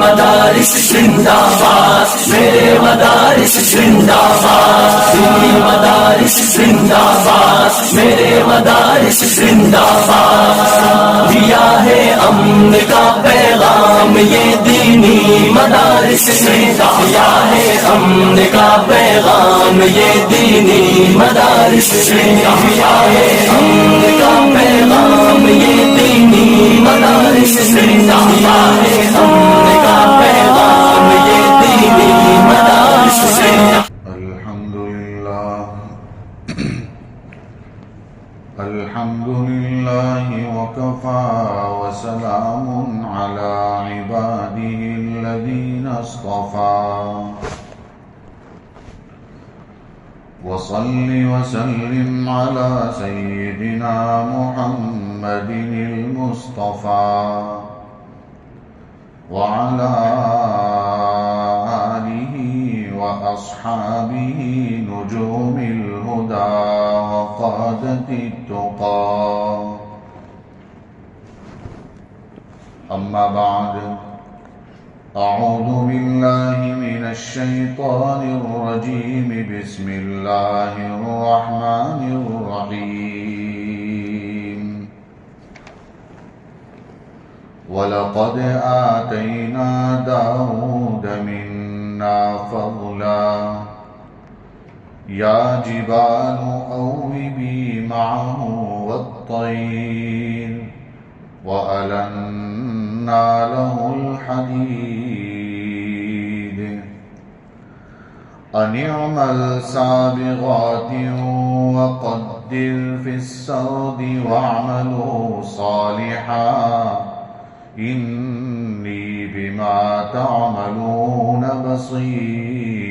مدارس زندہ باد، میرے مدارس زندہ باد، دینی مدارس زندہ باد، میرے مدارس زندہ باد، دیا ہے امن کا پیغام یہ دینی مدارس نے، دیا ہے امن کا پیغام یہ دینی مدارس نے، دیا ہے امن کا پیغام یہ دینی مدارس نے، دیا ہے امن کا پیغام یہ دینی مدارس نے۔ الحمد لله وكفى وسلام على عباده الذين اصطفى وصل وسلم على سيدنا محمد المصطفى وعلى آله وأصحابه نجوم الهدى وقادة التقى، أما بعد، أعوذ بالله من الشيطان الرجيم، بسم الله الرحمن الرحيم، وَلَقَدْ آتَيْنَا دَاوُودَ مِنَّا فَضْلًا يَا جِبَالُ أَوِّبِي مَعَهُ وَالطَّيْرَ وَأَلَنَّا لَهُ الْحَدِيدَ أَنِ اعْمَلْ سَابِغَاتٍ وَقَدِّرْ فِي السَّرْدِ وَاعْمَلُوا صَالِحًا إِنِّي بِمَا تَعْمَلُونَ بَصِيرٌ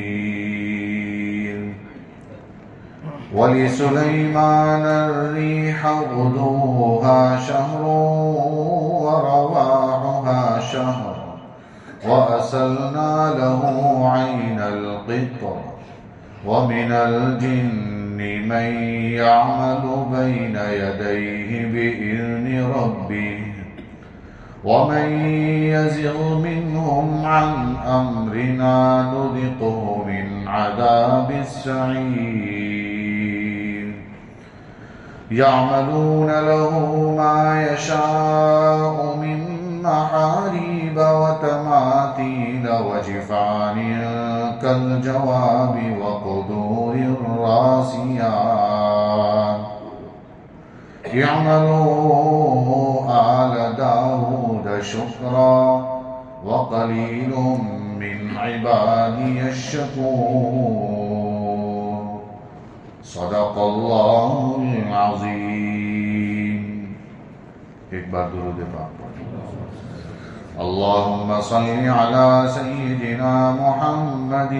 وَلِسُلَيْمَانَ الرِّيحَ غُدُوُّهَا شَهْرٌ وَرَوَاحُهَا شَهْرٌ وَأَسَلْنَا لَهُ عَيْنَ الْقِطْرِ وَمِنَ الْجِنِّ مَن يَعْمَلُ بَيْنَ يَدَيْهِ بِإِذْنِ رَبِّهِ وَمَن يَزِغْ مِنْهُمْ عَنْ أَمْرِنَا نُذِقْهُ مِنْ عَذَابِ السَّعِيرِ يَعْمَلُونَ لَهُ مَا يَشَاءُ مِنْ مَحَارِيبَ وَتَمَاثِيلَ وَجِفَانٍ كَالْجَوَابِ وَقُدُورٍ رَّاسِيَاتٍ اعْمَلُوا آلَ دَاوُودَ شُكْرًا وَقَلِيلٌ مِّنْ عِبَادِيَ الشَّكُورُ صدق اللہ العظیم۔ ایک بار درود پاک پڑھیں۔ اللهم صل على سيدنا محمد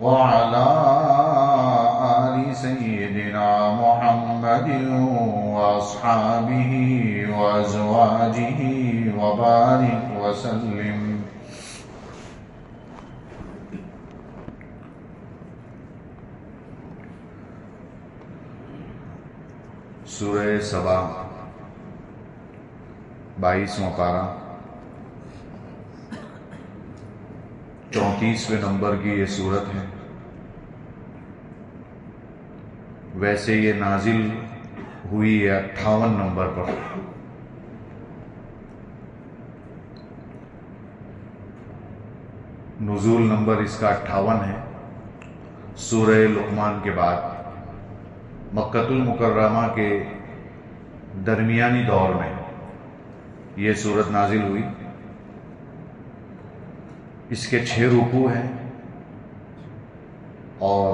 وعلى آل سيدنا محمد وأصحابه وأزواجه وبارك وسلم۔ سورہ سبا 22واں پارہ 34ویں نمبر کی یہ سورت ہے۔ ویسے یہ نازل ہوئی ہے 58 نمبر پر۔ نزول نمبر اس کا 58 ہے۔ سورہ لقمان کے بعد مکۃ المکرمہ کے درمیانی دور میں یہ سورت نازل ہوئی۔ اس کے 6 رکوع ہیں اور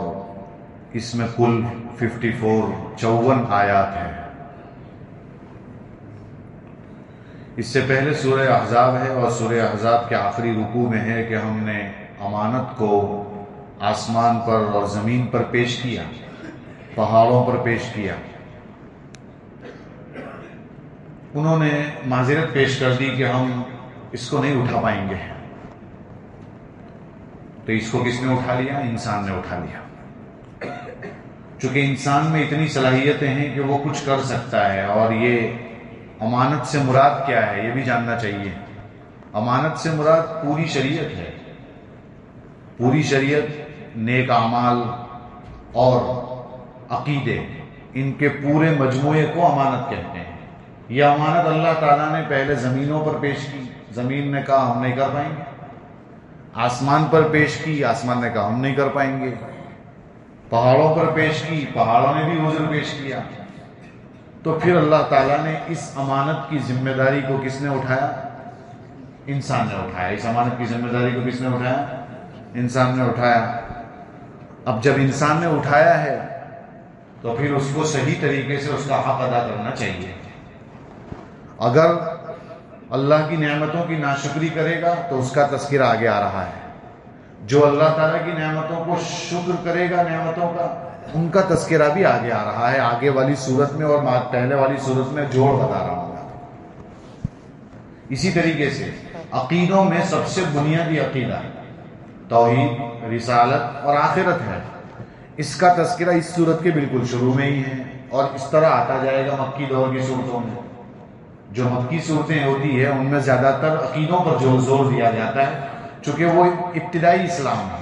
اس میں کل 54 آیات ہیں۔ اس سے پہلے سورہ احزاب ہے اور سورہ احزاب کے آخری رکوع میں ہے کہ ہم نے امانت کو آسمان پر اور زمین پر پیش کیا، پہاڑوں پر پیش کیا۔ انہوں نے معذرت پیش کر دی کہ ہم اس کو نہیں اٹھا پائیں گے، تو اس کو کس نے اٹھا لیا؟ انسان نے اٹھا لیا۔ چونکہ انسان میں اتنی صلاحیتیں ہیں کہ وہ کچھ کر سکتا ہے، اور یہ امانت سے مراد کیا ہے یہ بھی جاننا چاہیے۔ امانت سے مراد پوری شریعت ہے. پوری شریعت، نیک اعمال اور عقیدے، ان کے پورے مجموعے کو امانت کہتے ہیں. یہ امانت اللہ تعالیٰ نے پہلے زمینوں پر پیش کی، زمین نے کہا ہم نہیں کر پائیں گے. آسمان پر پیش کی، آسمان نے کہا ہم نہیں کر پائیں گے. پہاڑوں پر پیش کی، پہاڑوں نے بھی عذر پیش کیا. تو پھر اللہ تعالیٰ نے اس امانت کی ذمہ داری کو کس نے اٹھایا؟ انسان نے اٹھایا. اس امانت کی ذمہ داری کو کس نے اٹھایا؟ انسان نے اٹھایا. اب جب انسان نے اٹھایا ہے تو پھر اس کو صحیح طریقے سے اس کا حق ادا کرنا چاہیے. اگر اللہ کی نعمتوں کی ناشکری کرے گا تو اس کا تذکرہ آگے آ رہا ہے. جو اللہ تعالیٰ کی نعمتوں کو شکر کرے گا، نعمتوں کا، ان کا تذکرہ بھی آگے آ رہا ہے، آگے والی صورت میں اور پہلے والی صورت میں جوڑ بتا رہا ہوں. اسی طریقے سے عقیدوں میں سب سے بنیادی عقیدہ توحید، رسالت اور آخرت ہے. اس کا تذکرہ اس صورت کے بالکل شروع میں ہی ہے اور اس طرح آتا جائے گا مکی دور کی صورتوں میں. جو مکی صورتیں ہوتی ہیں ان میں زیادہ تر عقیدوں پر زور دیا جاتا ہے، چونکہ وہ ابتدائی اسلام ہے.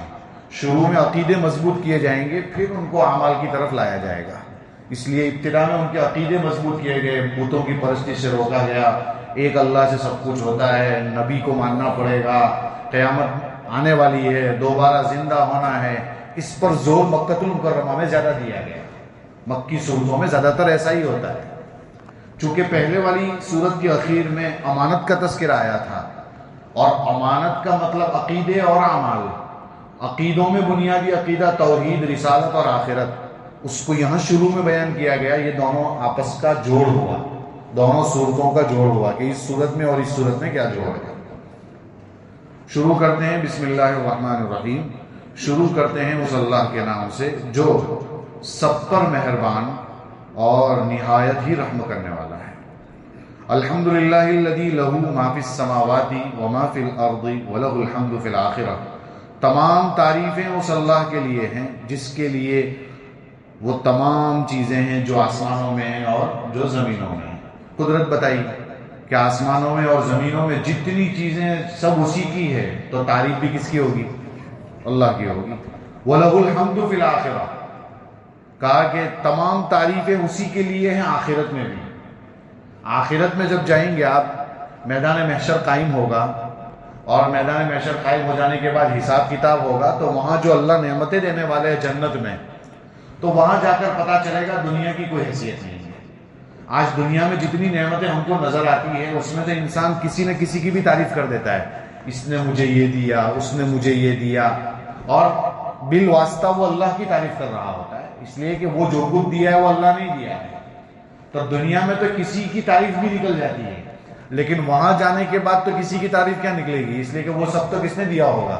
شروع میں عقیدے مضبوط کیے جائیں گے، پھر ان کو اعمال کی طرف لایا جائے گا. اس لیے ابتدا میں ان کے عقیدے مضبوط کیے گئے، بتوں کی پرستی سے روکا گیا، ایک اللہ سے سب کچھ ہوتا ہے، نبی کو ماننا پڑے گا، قیامت آنے والی ہے، دوبارہ زندہ ہونا ہے. اس پر زور مکۃ المکرمہ میں زیادہ دیا گیا. مکی صورتوں میں زیادہ تر ایسا ہی ہوتا ہے. چونکہ پہلے والی صورت کے اخیر میں امانت کا تذکرہ آیا تھا، اور امانت کا مطلب عقیدے اور اعمال. عقیدوں میں بنیادی عقیدہ توحید، رسالت اور آخرت، اس کو یہاں شروع میں بیان کیا گیا. یہ دونوں آپس کا جوڑ ہوا، دونوں صورتوں کا جوڑ ہوا کہ اس صورت میں اور اس صورت میں کیا جوڑ ہے. شروع کرتے ہیں بسم اللہ الرحمن الرحیم. شروع کرتے ہیں اس اللہ کے نام سے جو سب پر مہربان اور نہایت ہی رحم کرنے والا ہے. الحمدللہ الذی لہ ما فی السماوات وما فی الارض ولہ الحمد فی الآخرہ. تمام تعریفیں اس اللہ کے لیے ہیں جس کے لیے وہ تمام چیزیں ہیں جو آسمانوں میں ہیں اور جو زمینوں میں ہیں. قدرت بتائی کہ آسمانوں میں اور زمینوں میں جتنی چیزیں سب اسی کی ہے، تو تعریف بھی کس کی ہوگی؟ اللہ کی ہوگی. وَلَهُ الْحَمْدُ فِي الْآخِرَةِ. کہا کہ تمام تعریفیں اسی کے لیے ہیں آخرت میں بھی. آخرت میں جب جائیں گے آپ، میدان محشر قائم ہوگا اور میدان محشر قائم ہو جانے کے بعد حساب کتاب ہوگا، تو وہاں جو اللہ نعمتیں دینے والے ہیں جنت میں، تو وہاں جا کر پتا چلے گا دنیا کی کوئی حیثیت نہیں ہے. آج دنیا میں جتنی نعمتیں ہم کو نظر آتی ہیں اس میں سے انسان کسی نہ کسی کی بھی تعریف کر دیتا ہے. اس نے مجھے یہ دیا، اس نے مجھے یہ دیا، اور بالواسطہ وہ اللہ کی تعریف کر رہا ہوتا ہے، اس لیے کہ وہ جو کچھ دیا ہے وہ اللہ نے دیا ہے. تو دنیا میں تو کسی کی تعریف بھی نکل جاتی ہے، لیکن وہاں جانے کے بعد تو کسی کی تعریف کیا نکلے گی؟ اس لیے کہ وہ سب تو کس نے دیا ہوگا؟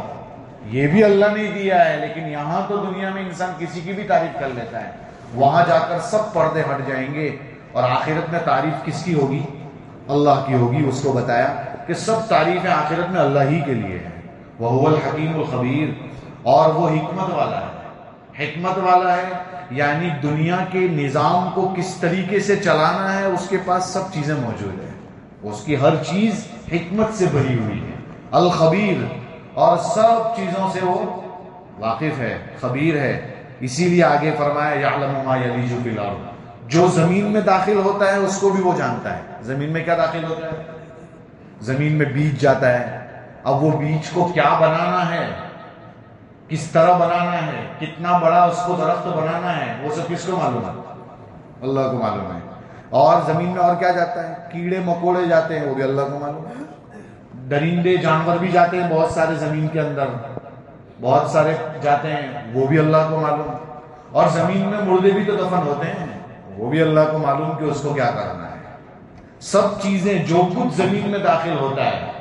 یہ بھی اللہ نے دیا ہے. لیکن یہاں تو دنیا میں انسان کسی کی بھی تعریف کر لیتا ہے. وہاں جا کر سب پردے ہٹ جائیں گے اور آخرت میں تعریف کس کی ہوگی؟ اللہ کی ہوگی. اس کو بتایا کہ سب تعریفیں آخرت میں اللہ ہی کے لیے ہیں. وَهُوَ الْحَكِيمُ الْخَبِيرُ. اور وہ حکمت والا ہے. حکمت والا ہے یعنی دنیا کے نظام کو کس طریقے سے چلانا ہے اس کے پاس سب چیزیں موجود ہیں. اس کی ہر چیز حکمت سے بھری ہوئی ہے. الخبیر، اور سب چیزوں سے وہ واقف ہے، خبیر ہے. اسی لیے آگے فرمایا یعلم ما یلج فی الارض. جو زمین میں داخل ہوتا ہے اس کو بھی وہ جانتا ہے. زمین میں کیا داخل ہوتا ہے؟ زمین میں بیج جاتا ہے. اب وہ بیج کو کیا بنانا ہے، کس طرح بنانا ہے، کتنا بڑا اس کو درخت بنانا ہے، وہ سب کس کو معلوم ہے؟ اللہ کو معلوم ہے. اور زمین میں اور کیا جاتا ہے؟ کیڑے مکوڑے جاتے ہیں، وہ بھی اللہ کو معلوم ہے. درندے جانور بھی جاتے ہیں بہت سارے زمین کے اندر، بہت سارے جاتے ہیں، وہ بھی اللہ کو معلوم. اور زمین میں مردے بھی تو دفن ہوتے ہیں، وہ بھی اللہ کو معلوم کہ اس کو کیا کرنا ہے. سب چیزیں جو کچھ زمین میں داخل ہوتا ہے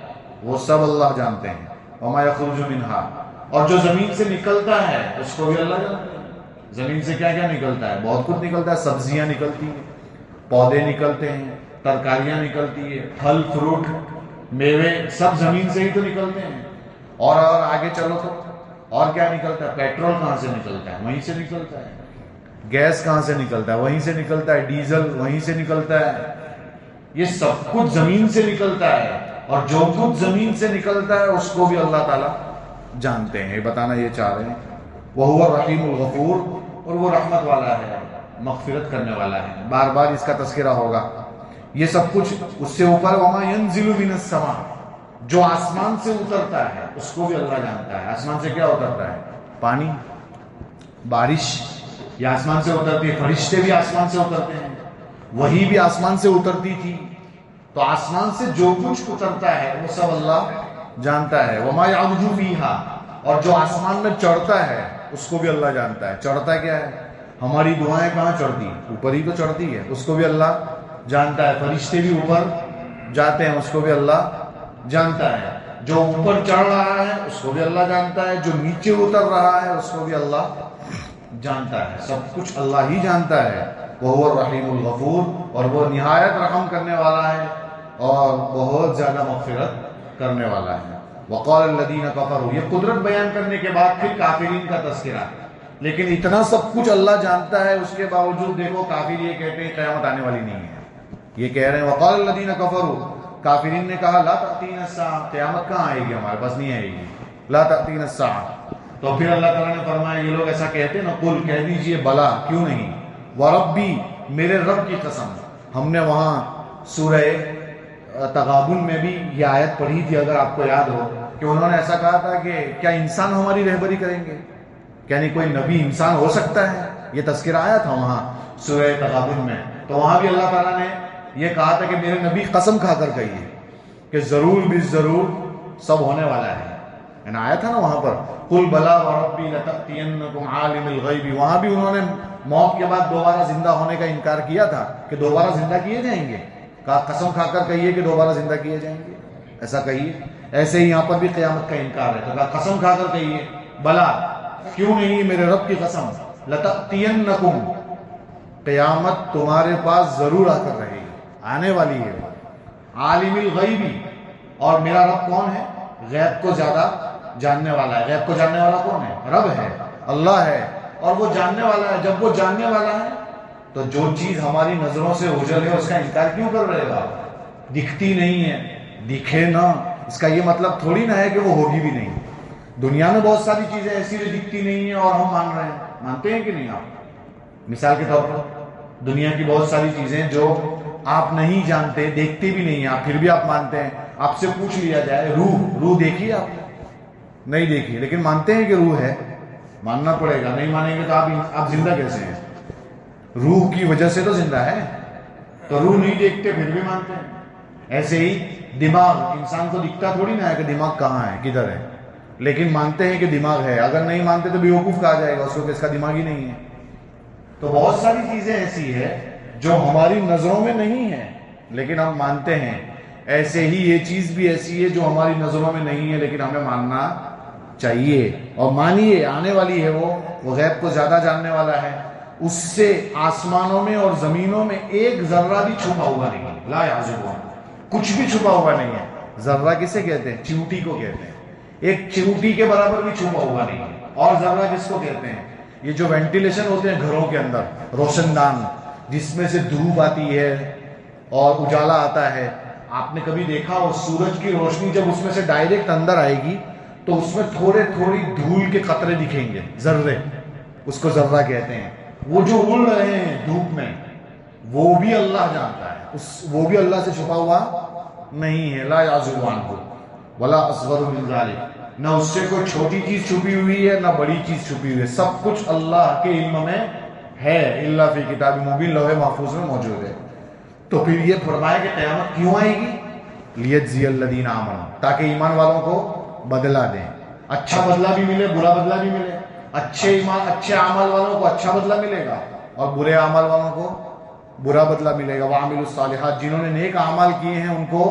وہ سب اللہ جانتے ہیں. وما یخرج منہا. اور جو زمین سے نکلتا ہے اس کو بھی اللہ جانتے ہیں. زمین سے کیا کیا نکلتا ہے؟ بہت کچھ نکلتا ہے. سبزیاں نکلتی ہیں، پودے نکلتے ہیں، ترکاریاں نکلتی ہیں، پھل فروٹ میوے سب زمین سے ہی تو نکلتے ہیں. اور آگے چلو تو اور کیا نکلتا ہے؟ پیٹرول کہاں سے نکلتا ہے؟ وہیں سے نکلتا ہے. گیس کہاں سے نکلتا ہے؟ وہیں سے نکلتا ہے. ڈیزل وہیں سے نکلتا ہے. یہ سب کچھ زمین سے نکلتا ہے. اور جو کچھ زمین سے نکلتا ہے اس کو بھی اللہ تعالیٰ جانتے ہیں. یہ بتانا یہ چاہ رہے ہیں وَهُوَ الرَّحِيمُ الْغَفُورُ, اور وہ رحمت والا ہے, مغفرت کرنے والا ہے. بار بار اس کا تذکرہ ہوگا. یہ سب کچھ اس سے اوپر وَمَا يَنزِلُ مِنَ السَّمَاءِ, جو آسمان سے اترتا ہے اس کو بھی اللہ جانتا ہے. آسمان سے کیا اترتا ہے؟ پانی, بارش, یہ آسمان سے اترتی ہے. فرشتے بھی آسمان سے اترتے ہیں, وہی بھی آسمان سے اترتی تھی. تو آسمان سے جو کچھ اترتا ہے وہ سب اللہ جانتا ہے. وَمَا يَعْرُجُ فِيهَا, اور جو آسمان میں چڑھتا ہے اس کو بھی اللہ جانتا ہے. چڑھتا کیا ہے؟ ہماری دعائیں کہاں چڑھتی ہیں؟ اوپر ہی تو چڑھتی ہے. اس کو بھی اللہ جانتا ہے. فرشتے بھی اوپر جاتے ہیں, اس کو بھی اللہ جانتا ہے. جو اوپر چڑھ رہا ہے اس کو بھی اللہ جانتا ہے, جو نیچے اتر رہا ہے اس کو بھی اللہ جانتا ہے. سب کچھ اللہ ہی جانتا ہے. وَهُوَ الرَّحِيمُ الْغَفُورُ, اور وہ نہایت رحم کرنے والا ہے اور بہت زیادہ مغفرت کرنے والا ہے. وَقَالَ الَّذِينَ كَفَرُوا, یہ قدرت بیان کرنے کے بعد پھر کافرین کا تذکرہ. لیکن اتنا سب کچھ اللہ جانتا ہے, اس کے باوجود دیکھو کافر یہ کہتے ہیں قیامت آنے والی نہیں ہے. یہ کہہ رہے ہیں وَقَالَ الَّذِينَ كَفَرُوا, کافرین نے کہا لا تأتینا الساعة, قیامت کہاں آئے گی, ہمارے پاس نہیں آئے گی. لا تأتینا الساعة, تو پھر اللہ تعالیٰ نے فرمایا یہ لوگ ایسا کہتے ہیں نا, قل, کہہ دیجئے بلا, کیوں نہیں, وَرَبِّي, میرے رب کی قسم. ہم نے وہاں سورہ تغابن میں بھی یہ آیت پڑھی تھی, اگر آپ کو یاد ہو, کہ انہوں نے ایسا کہا تھا کہ کیا انسان ہماری رہبری کریں گے, یعنی کوئی نبی انسان ہو سکتا ہے. یہ تذکرہ آیا تھا وہاں سورہ تغابن میں. تو وہاں بھی اللہ تعالیٰ نے یہ کہا تھا کہ میرے نبی قسم کھا کر کہیے کہ ضرور بھی ضرور سب ہونے والا ہے. یعنی آیا تھا نا وہاں پر قل بلا وربی لتأتینکم عالم الغیب, وہاں بھی انہوں نے موت کے بعد دوبارہ زندہ ہونے کا انکار کیا تھا کہ دوبارہ زندہ کیے جائیں گے. کہا قسم کھا کر کہیے کہ دوبارہ زندہ کیے جائیں گے, ایسا کہیے. ایسے ہی یہاں پر بھی قیامت کا انکار ہے, تو کہا قسم کھا کر کہیے بلا, کیوں نہیں, میرے رب کی قسم, لتأتینکم, قیامت تمہارے پاس ضرور آ کر رہے گی, آنے والی ہے. عالم الغیبی, اور میرا رب کون ہے, غیب کو زیادہ جاننے والا ہے. غیب کو جاننے والا کون ہے؟ رب ہے, اللہ ہے, اور وہ جاننے والا ہے. جب وہ جاننے والا ہے تو جو چیز ہماری نظروں سے اوجھل ہے اس کا انکار کیوں کر رہے گا؟ دکھتی نہیں ہے, دکھے نا, اس کا یہ مطلب تھوڑی نہ ہے کہ وہ ہوگی بھی نہیں. دنیا میں بہت ساری چیزیں ایسی جو دکھتی نہیں ہیں اور ہم مان رہے ہیں. مانتے ہیں کہ نہیں آپ؟ مثال کے طور پر دنیا کی بہت ساری چیزیں جو آپ نہیں جانتے, دیکھتے بھی نہیں ہیں آپ, پھر بھی آپ مانتے ہیں. آپ سے پوچھ لیا جائے روح دیکھی آپ؟ نہیں دیکھی, لیکن مانتے ہیں کہ روح ہے. ماننا پڑے گا, نہیں مانیں گے تو آپ زندہ کیسے ہیں؟ روح کی وجہ سے تو زندہ ہے. تو روح نہیں دیکھتے پھر بھی مانتے ہیں. ایسے ہی دماغ, انسان کو دکھتا تھوڑی نہ ہے کہ دماغ کہاں ہے, کدھر ہے, لیکن مانتے ہیں کہ دماغ ہے. اگر نہیں مانتے تو بیوقوف کہا جائے گا اس کو کہ اس کا دماغ ہی نہیں ہے. تو بہت ساری چیزیں ایسی ہے جو ہماری نظروں میں نہیں ہے لیکن ہم مانتے ہیں. ایسے ہی یہ چیز بھی ایسی ہے جو ہماری نظروں میں نہیں ہے لیکن ہمیں ماننا چاہیے. اور مانیے, آنے والی ہے وہ غیب کو زیادہ جاننے والا ہے. اس سے آسمانوں میں اور زمینوں میں ایک ذرہ بھی چھپا ہوا نہیں ہے. لا یعزب عنہ, کچھ بھی چھپا ہوا نہیں ہے. ذرہ کسے کہتے ہیں؟ چیونٹی کو کہتے ہیں. ایک چیونٹی کے برابر بھی چھپا ہوا نہیں ہے. اور ذرہ کس کو کہتے ہیں؟ یہ جو وینٹیلیشن ہوتے ہیں گھروں کے اندر, روشن دان, جس میں سے دھوپ آتی ہے اور اجالا آتا ہے. آپ نے کبھی دیکھا ہو سورج کی روشنی جب اس میں سے ڈائریکٹ اندر آئے گی تو اس میں تھوڑی دھول کے قطرے دکھیں گے, ذرے, اس کو ذرہ کہتے ہیں. وہ جو اڑ رہے ہیں دھوپ میں وہ بھی اللہ جانتا ہے, وہ بھی اللہ سے چھپا ہوا نہیں ہے. لا یعزب عنہ ولا اصغر من ذلک, نہ اس سے کوئی چھوٹی چیز چھپی ہوئی ہے نہ بڑی چیز چھپی ہوئی ہے. سب کچھ اللہ کے علم میں ہے. الا فی کتاب مبین, لوح محفوظ میں موجود ہے. تو پھر یہ فرمایا کہ قیامت کیوں آئے گی؟ لیجزی الذین آمنوا, تاکہ ایمان والوں کو بدلہ دیں. اچھا بدلہ بھی ملے, برا بدلہ بھی ملے. اچھے اعمال والوں کو اچھا بدلہ ملے گا اور برے اعمال والوں کو برا بدلہ ملے گا. وعملوا الصالحات, جنہوں نے نیک اعمال کیے ہیں ان کو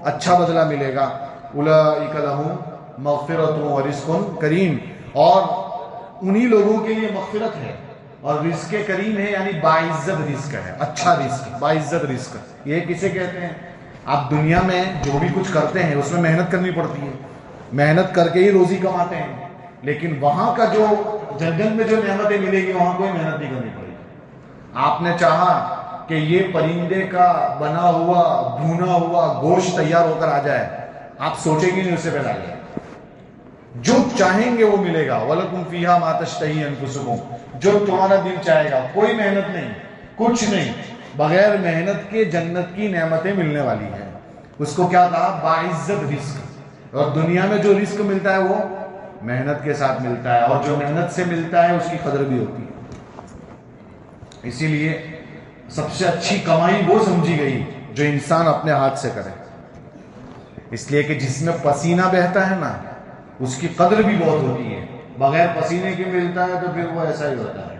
اچھا بدلہ ملے گا. اولئک لہم مغفرۃ ورزق کریم, اور انہی لوگوں کے لیے مغفرت ہے اور رزق کریم ہے, یعنی باعزت رزق ہے, اچھا رزق, باعزت رزق. یہ کسے کہتے ہیں؟ آپ دنیا میں جو بھی کچھ کرتے ہیں اس میں محنت کرنی پڑتی ہے, محنت کر کے ہی روزی کماتے ہیں. لیکن وہاں کا جو جنت میں جو نعمتیں ملے گی وہاں کوئی محنت نہیں کرنی پڑے گی. آپ نے چاہا کہ یہ پرندے کا بنا ہوا بھونا ہوا گوشت تیار ہو کر آ جائے, آپ سوچیں گے نہیں اس سے پہلے آ جائے گا. جو چاہیں گے وہ ملے گا. وَلَكُمْ فِيهَا مَا تَشْتَهِي أَنفُسُكُمْ. جو تمہارا دل چاہے گا. کوئی محنت نہیں, کچھ نہیں, بغیر محنت کے جنت کی نعمتیں ملنے والی ہیں. اس کو کیا کہا؟ باعزت رزق. اور دنیا میں جو رزق ملتا ہے وہ محنت کے ساتھ ملتا ہے, اور جو محنت سے ملتا ہے اس کی قدر بھی ہوتی ہے. اسی لیے سب سے اچھی کمائی وہ سمجھی گئی جو انسان اپنے ہاتھ سے کرے. اس لیے کہ جس میں پسینہ بہتا ہے نا اس کی قدر بھی بہت ہوتی ہے. بغیر پسینے کے ملتا ہے تو پھر وہ ایسا ہی ہوتا ہے.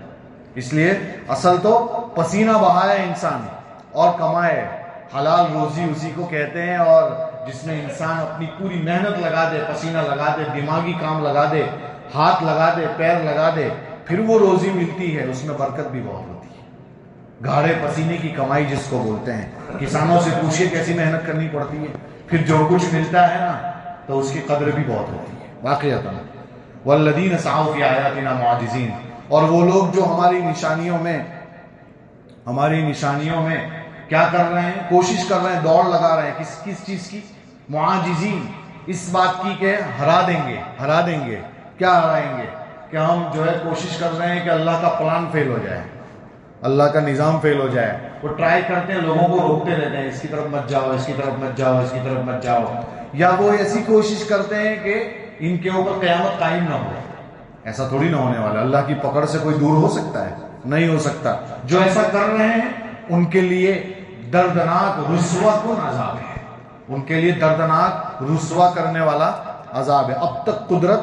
اس لیے اصل تو پسینہ بہائے انسان اور کمائے. حلال روزی اسی کو کہتے ہیں. اور جس میں انسان اپنی پوری محنت لگا دے, پسینہ لگا دے, دماغی کام لگا دے, ہاتھ لگا دے, پیر لگا دے, پھر وہ روزی ملتی ہے. اس میں برکت بھی بہت ہوتی ہے. گاڑے پسینے کی کمائی جس کو بولتے ہیں. کسانوں سے پوچھیے کیسی محنت کرنی پڑتی ہے, پھر جو کچھ ملتا ہے نا تو اس کی قدر بھی بہت ہوتی ہے. واقعتاً والذین سعوا فی آیاتنا معاجزین. اور وہ لوگ جو ہماری نشانیوں میں کیا کر رہے ہیں؟ کوشش کر رہے ہیں, دوڑ لگا رہے ہیں. کس چیز کی؟ معاجزین, اس بات کی کہ ہرا دیں گے. کیا ہرائیں گے؟ کہ ہم جو ہے کوشش کر رہے ہیں کہ اللہ کا پلان فیل ہو جائے, اللہ کا نظام فیل ہو جائے. وہ ٹرائی کرتے ہیں, لوگوں کو روکتے رہتے ہیں, اس کی طرف مت جاؤ, اس کی طرف مت جاؤ, اس کی طرف مت جاؤ. یا وہ ایسی کوشش کرتے ہیں کہ ان کے اوپر قیامت قائم نہ ہو. ایسا تھوڑی نہ ہونے والا. اللہ کی پکڑ سے کوئی دور ہو سکتا ہے؟ نہیں ہو سکتا. جو ایسا کر رہے ہیں ان کے لیے دردناک رسوا کن عذاب ہے. ان کے لیے دردناک رسوا کرنے والا عذاب ہے. اب تک قدرت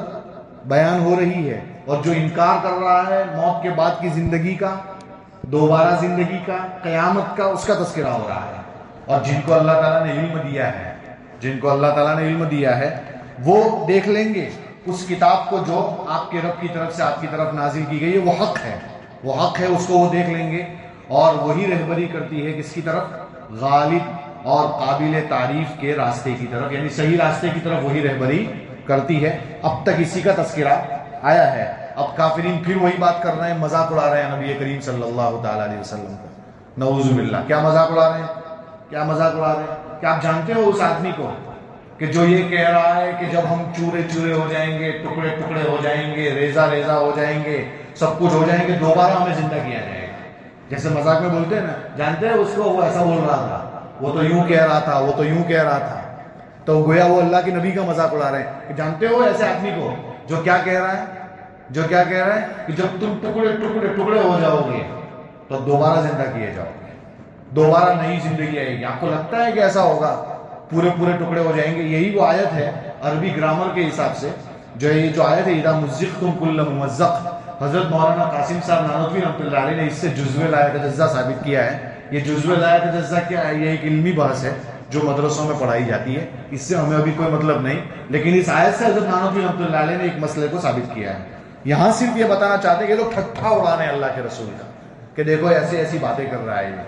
بیان ہو رہی ہے, اور جو انکار کر رہا ہے موت کے بعد کی زندگی کا, دوبارہ زندگی کا, قیامت کا, اس کا تذکرہ ہو رہا ہے. اور جن کو اللہ تعالیٰ نے علم دیا ہے وہ دیکھ لیں گے اس کتاب کو جو آپ کے رب کی طرف سے آپ کی طرف نازل کی گئی ہے. وہ حق ہے, اس کو وہ دیکھ لیں گے. اور وہی رہبری کرتی ہے کس کی طرف؟ غالب اور قابل تعریف کے راستے کی طرف, یعنی صحیح راستے کی طرف وہی رہبری کرتی ہے. اب تک اسی کا تذکرہ آیا ہے. اب کافرین پھر وہی بات کر رہے ہیں, مذاق اڑا رہے ہیں نبی کریم صلی اللہ تعالیٰ علیہ وسلم کا. نعوذ باللہ. کیا مذاق اڑا رہے ہیں؟ کیا آپ جانتے ہو اس آدمی کو کہ جو یہ کہہ رہا ہے کہ جب ہم چورے ہو جائیں گے, ٹکڑے ہو جائیں گے, ریزہ ہو جائیں گے, سب کچھ ہو جائیں گے, دوبارہ ہمیں زندہ کیا جائے گا. جیسے مذاق میں بولتے ہیں نا, جانتے ہیں اس کو, وہ ایسا بول رہا تھا, وہ تو یوں کہہ رہا تھا, تو گویا وہ اللہ کے نبی کا مذاق اڑا رہے ہیں. کہ جانتے ہو ایسے آدمی کو جو کیا کہہ رہا ہے کہ جب تم ٹکڑے ہو جاؤ گے تو دوبارہ زندہ کیے جاؤ گے, دوبارہ نئی زندگی آئے گی. آپ کو لگتا ہے کہ ایسا ہوگا؟ پورے ٹکڑے ہو جائیں گے. یہی وہ آیت ہے عربی گرامر کے حساب سے, یہ آیت ہے اذا مزقتم کل ممزق. حضرت مولانا قاسم صاحب نانوتوی رحمۃ اللہ علیہ نے اس سے جزو لا یتجزا ثابت کیا ہے. یہ جزو لا یتجزا کیا ہے؟ یہ ایک علمی بحث ہے جو مدرسوں میں پڑھائی جاتی ہے. اس سے ہمیں ابھی کوئی مطلب نہیں, لیکن اس آیت سے حضرت نانوتوی رحمۃ اللہ علیہ نے ایک مسئلے کو ثابت کیا ہے. یہاں صرف یہ بتانا چاہتے ہیں کہ لوگ ٹھٹھا اڑا رہے ہیں اللہ کے رسول کا, کہ دیکھو ایسی باتیں کر رہا ہے یہ.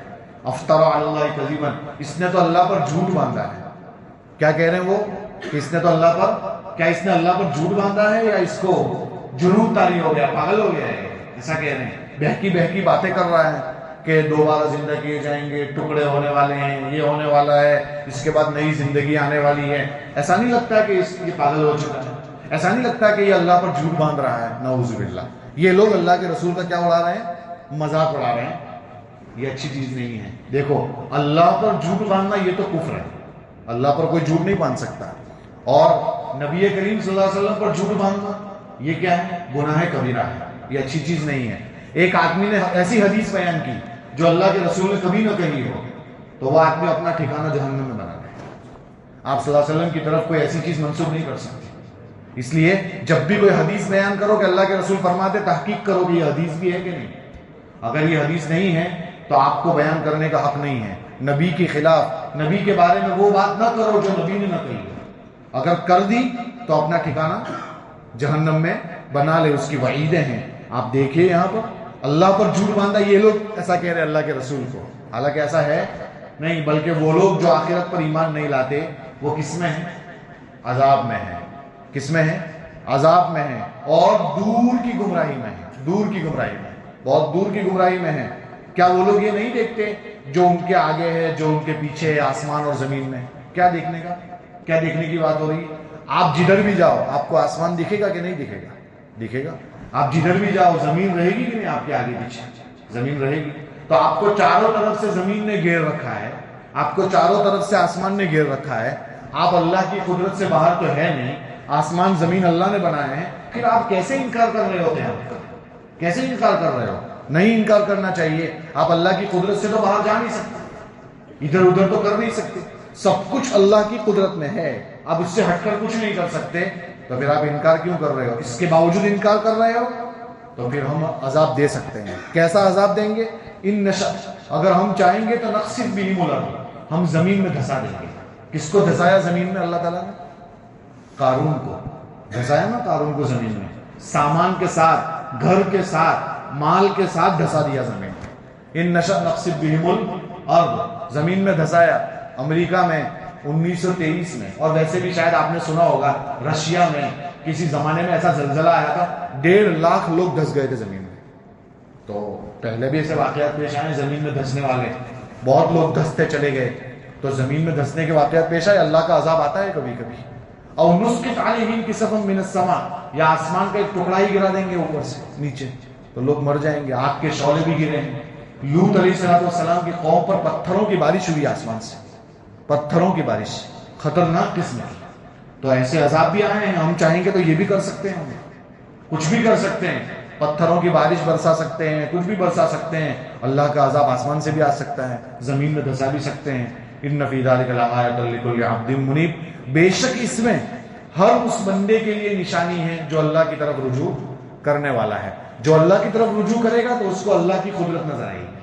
افطرا علی اللہ کذبا, اس نے تو اللہ پر جھوٹ باندھا ہے. کیا کہہ رہے ہیں وہ کہ اس نے اللہ پر جھوٹ باندھا ہے, یا اس کو جنون طاری ہو گیا, پاگل ہو گیا ہے, ایسا کہہ رہے ہیں. بہکی باتیں کر رہا ہے کہ دوبارہ زندہ کیے جائیں گے, ٹکڑے ہونے والے ہیں, یہ ہونے والا ہے, اس کے بعد نئی زندگی آنے والی ہے. ایسا نہیں لگتا کہ یہ پاگل ہو چکا ہے؟ ایسا نہیں لگتا کہ یہ اللہ پر جھوٹ باندھ رہا ہے؟ نعوذ باللہ. یہ لوگ اللہ کے رسول کا کیا اڑا رہے ہیں؟ مذاق اڑا رہے ہیں. یہ اچھی چیز نہیں ہے. دیکھو, اللہ پر جھوٹ باندھنا یہ تو کفر ہے. اللہ پر کوئی جھوٹ نہیں باندھ سکتا. اور نبی کریم صلی اللہ علیہ وسلم پر جھوٹ باندھنا یہ کیا ہے؟ گناہ کبیرہ ہے. یہ اچھی چیز نہیں ہے. ایک آدمی نے ایسی حدیث بیان کی جو اللہ کے رسول نے کبھی نہ کہی ہو, تو وہ آدمی اپنا ٹھکانہ جہنم میں بنا دے. آپ صلی اللہ علیہ وسلم کی طرف کوئی ایسی چیز منسوخ نہیں کر سکتے. اس لیے جب بھی کوئی حدیث بیان کرو کہ اللہ کے رسول فرماتے, تحقیق کرو کہ یہ حدیث بھی ہے کہ نہیں. اگر یہ حدیث نہیں ہے تو آپ کو بیان کرنے کا حق نہیں ہے. نبی کے خلاف, نبی کے بارے میں وہ بات نہ کرو جو نبی نے نہ کہی. اگر کر دی تو اپنا ٹھکانہ جہنم میں بنا لے. اس کی وعیدیں ہیں. آپ دیکھیے یہاں پر اللہ پر جھوٹ باندھا, یہ لوگ ایسا کہہ رہے اللہ کے رسول کو, حالانکہ ایسا ہے نہیں. بلکہ وہ لوگ جو آخرت پر ایمان نہیں لاتے وہ کس میں ہیں؟ عذاب میں ہیں. کس میں ہیں؟ عذاب میں ہیں, اور دور کی گمراہی میں ہیں. دور کی گمراہی میں, بہت دور کی گمراہی میں ہیں. کیا وہ لوگ یہ نہیں دیکھتے جو ان کے آگے ہے, جو ان کے پیچھے ہے, آسمان اور زمین میں؟ کیا دیکھنے کا؟ کیا دیکھنے کی بات ہو رہی ہے؟ آپ جدھر بھی جاؤ آپ کو آسمان دکھے گا کہ نہیں دکھے گا؟ دکھے گا. آپ جدھر بھی جاؤ زمین رہے گی کہ نہیں آپ کے آگے پیچھے؟ زمین رہے گی. تو آپ کو چاروں طرف سے زمین نے گھیر رکھا ہے, آپ کو چاروں طرف سے آسمان نے گھیر رکھا ہے. آپ اللہ کی قدرت سے باہر تو ہے نہیں, آسمان زمین اللہ نے بنائے ہیں, پھر آپ کیسے انکار کر رہے ہوتے ہیں؟ کیسے انکار کر رہے ہو؟ نہیں انکار کرنا چاہیے. آپ اللہ کی قدرت سے تو باہر جا نہیں سکتے, ادھر ادھر تو کر نہیں سکتے, سب کچھ اللہ کی قدرت میں ہے, آپ اس سے ہٹ کر کچھ نہیں کر سکتے. تو پھر آپ انکار کیوں کر رہے ہو؟ اس کے باوجود انکار کر رہے ہو تو پھر ہم عذاب دے سکتے ہیں. کیسا عذاب دیں گے؟ ان نشا, اگر ہم چاہیں گے تو نقصف بہم الارض, ہم زمین میں دھسا دیں گے. کس کو دھسایا زمین میں اللہ تعالیٰ نے؟ قارون کو دھسایا نا, قارون کو زمین میں سامان کے ساتھ, گھر کے ساتھ, مال کے ساتھ دھسا دیا زمین میں. ان نشا نقصف بہم الارض, زمین میں دھسایا. امریکہ میں 1923 میں, اور ویسے بھی شاید آپ نے سنا ہوگا رشیا میں کسی زمانے میں ایسا زلزلہ آیا تھا, 1.5 لاکھ لوگ دھس گئے تھے زمین میں. تو پہلے بھی ایسے واقعات پیش آئے زمین میں دھسنے والے, بہت لوگ دھستے چلے گئے. تو زمین میں دھسنے کے واقعات پیش آئے, اللہ کا عذاب آتا ہے کبھی کبھی. اور نسقط علیہم کسفا من السماء, یا آسمان کا ایک ٹکڑا ہی گرا دیں گے اوپر سے نیچے, تو لوگ مر جائیں گے. آگ کے شعلے بھی گرے ہیں. لوط علیہ السلام کی قوم پر پتھروں کی بارش ہوئی آسمان سے, پتھروں کی بارش, خطرناک قسم کی. تو ایسے عذاب بھی آئے ہیں. ہم چاہیں گے تو یہ بھی کر سکتے ہیں, کچھ بھی کر سکتے ہیں. پتھروں کی بارش برسا سکتے ہیں, کچھ بھی برسا سکتے ہیں. اللہ کا عذاب آسمان سے بھی آ سکتا ہے, زمین میں دھسا بھی سکتے ہیں. ان فی ذلک لآیۃ لکل عبد منیب, بے شک اس میں ہر اس بندے کے لیے نشانی ہے جو اللہ کی طرف رجوع کرنے والا ہے. جو اللہ کی طرف رجوع کرے گا تو اس کو اللہ کی قدرت نظر آئے گی,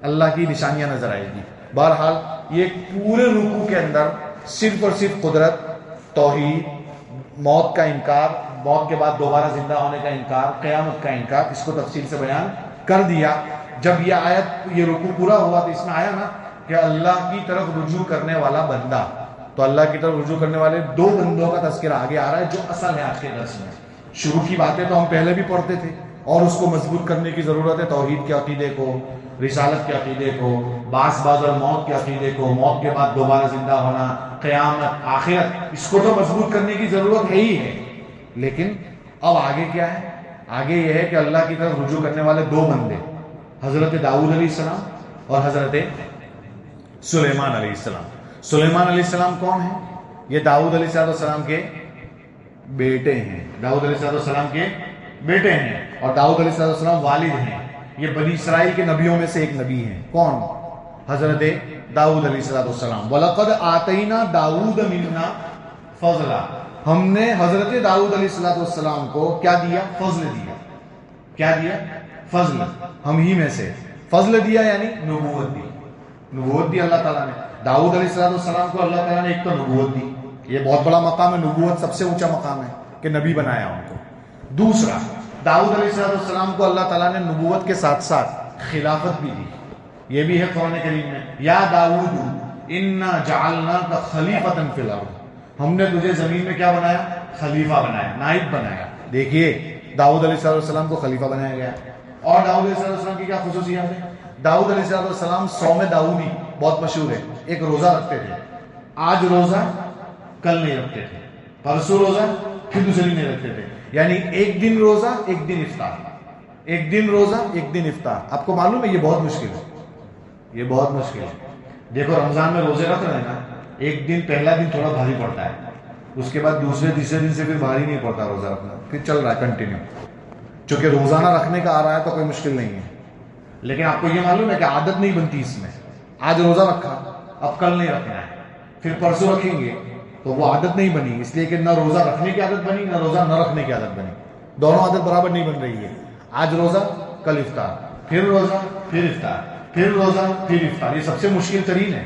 اللہ کی نشانیاں نظر آئے گی. بہرحال یہ پورے رکوع کے اندر صرف اور صرف قدرت, توحید, موت کا انکار, موت کے بعد دوبارہ زندہ ہونے کا انکار, قیامت کا انکار, اس کو تفصیل سے بیان کر دیا. جب یہ آیت, یہ رکوع پورا ہوا تو اس میں آیا نا کہ اللہ کی طرف رجوع کرنے والا بندہ, تو اللہ کی طرف رجوع کرنے والے 2 بندوں کا تذکرہ آگے آ رہا ہے جو اصل ہے آج کے درس میں. شروع کی باتیں تو ہم پہلے بھی پڑھتے تھے اور اس کو مضبوط کرنے کی ضرورت ہے. توحید کے عقیدے کو, رسالت کے عقیدے کو, بعث بعد الموت کے عقیدے کو, موت کے بعد دوبارہ زندہ ہونا, قیامت, آخرت, اس کو تو مضبوط کرنے کی ضرورت ہے ہی ہے. لیکن اب آگے کیا ہے؟ آگے یہ ہے کہ اللہ کی طرف رجوع کرنے والے 2 بندے, حضرت داؤد علیہ السلام اور حضرت سلیمان علیہ السلام. سلیمان علیہ السلام کون ہیں؟ یہ داؤد علیہ السلام کے بیٹے ہیں. داؤد علیہ السلام کے بیٹے ہیں, اور داؤد علیہ السلام والد ہیں. یہ بنی اسرائیل کے نبیوں میں سے ایک نبی ہیں. کون؟ حضرت داؤد علیہ السلام. وَلَقَدْ آتَيْنَا دَاوُودَ مِنَّا فَضْلًا, ہم نے حضرت داؤد علیہ السلام کو کیا دیا؟ فضل دیا. کیا دیا؟ فضل. ہم ہی میں سے فضل دیا, یعنی نبوت دی. نبوت دی اللہ تعالیٰ نے. داؤد علیہ السلام کو اللہ تعالیٰ نے ایک تو نبوت دی, یہ بہت بڑا مقام ہے, نبوت سب سے اونچا مقام ہے کہ نبی بنایا ان کو. دوسرا, داؤد علیہ السلام کو اللہ تعالیٰ نے نبوت کے ساتھ ساتھ خلافت بھی دی. یہ بھی ہے قرآن کریم میں, یا داؤد انا جعلناک خلیفۃ فی الارض, ہم نے تجھے زمین میں کیا بنایا؟ خلیفہ بنایا, نائب بنایا. دیکھیے داؤد علیہ السلام کو خلیفہ بنایا گیا. اور داؤد علیہ السلام کی کیا خصوصیات ہیں؟ داؤد علیہ السلام صوم داؤدی بہت مشہور ہے, ایک روزہ رکھتے تھے. آج روزہ کل نہیں رکھتے تھے, پرسوں روزہ پھر دوسرے دن نہیں رکھتے تھے. یعنی ایک دن روزہ ایک دن افطار, ایک دن روزہ ایک دن افطار. آپ کو معلوم ہے یہ بہت مشکل ہے, یہ بہت مشکل ہے. دیکھو رمضان میں روزے رکھ رہے ہیں نا, ایک دن پہلا دن تھوڑا بھاری پڑتا ہے, اس کے بعد دوسرے تیسرے دن سے پھر بھاری نہیں پڑتا روزہ رکھنا, پھر چل رہا ہے کنٹینیو. چونکہ روزانہ رکھنے کا آ رہا ہے تو کوئی مشکل نہیں ہے. لیکن آپ کو یہ معلوم ہے کہ عادت نہیں بنتی اس میں. آج روزہ رکھا, اب کل نہیں رکھنا ہے, پھر پرسوں رکھیں گے تو وہ عادت نہیں بنی, اس لیے کہ نہ روزہ رکھنے کی عادت بنی نہ روزہ نہ رکھنے کی عادت بنی. دونوں عادت برابر نہیں بن رہی ہے. آج روزہ کل افطار, پھر روزہ پھر افطار, پھر روزہ پھر افطار. یہ سب سے مشکل ترین ہے.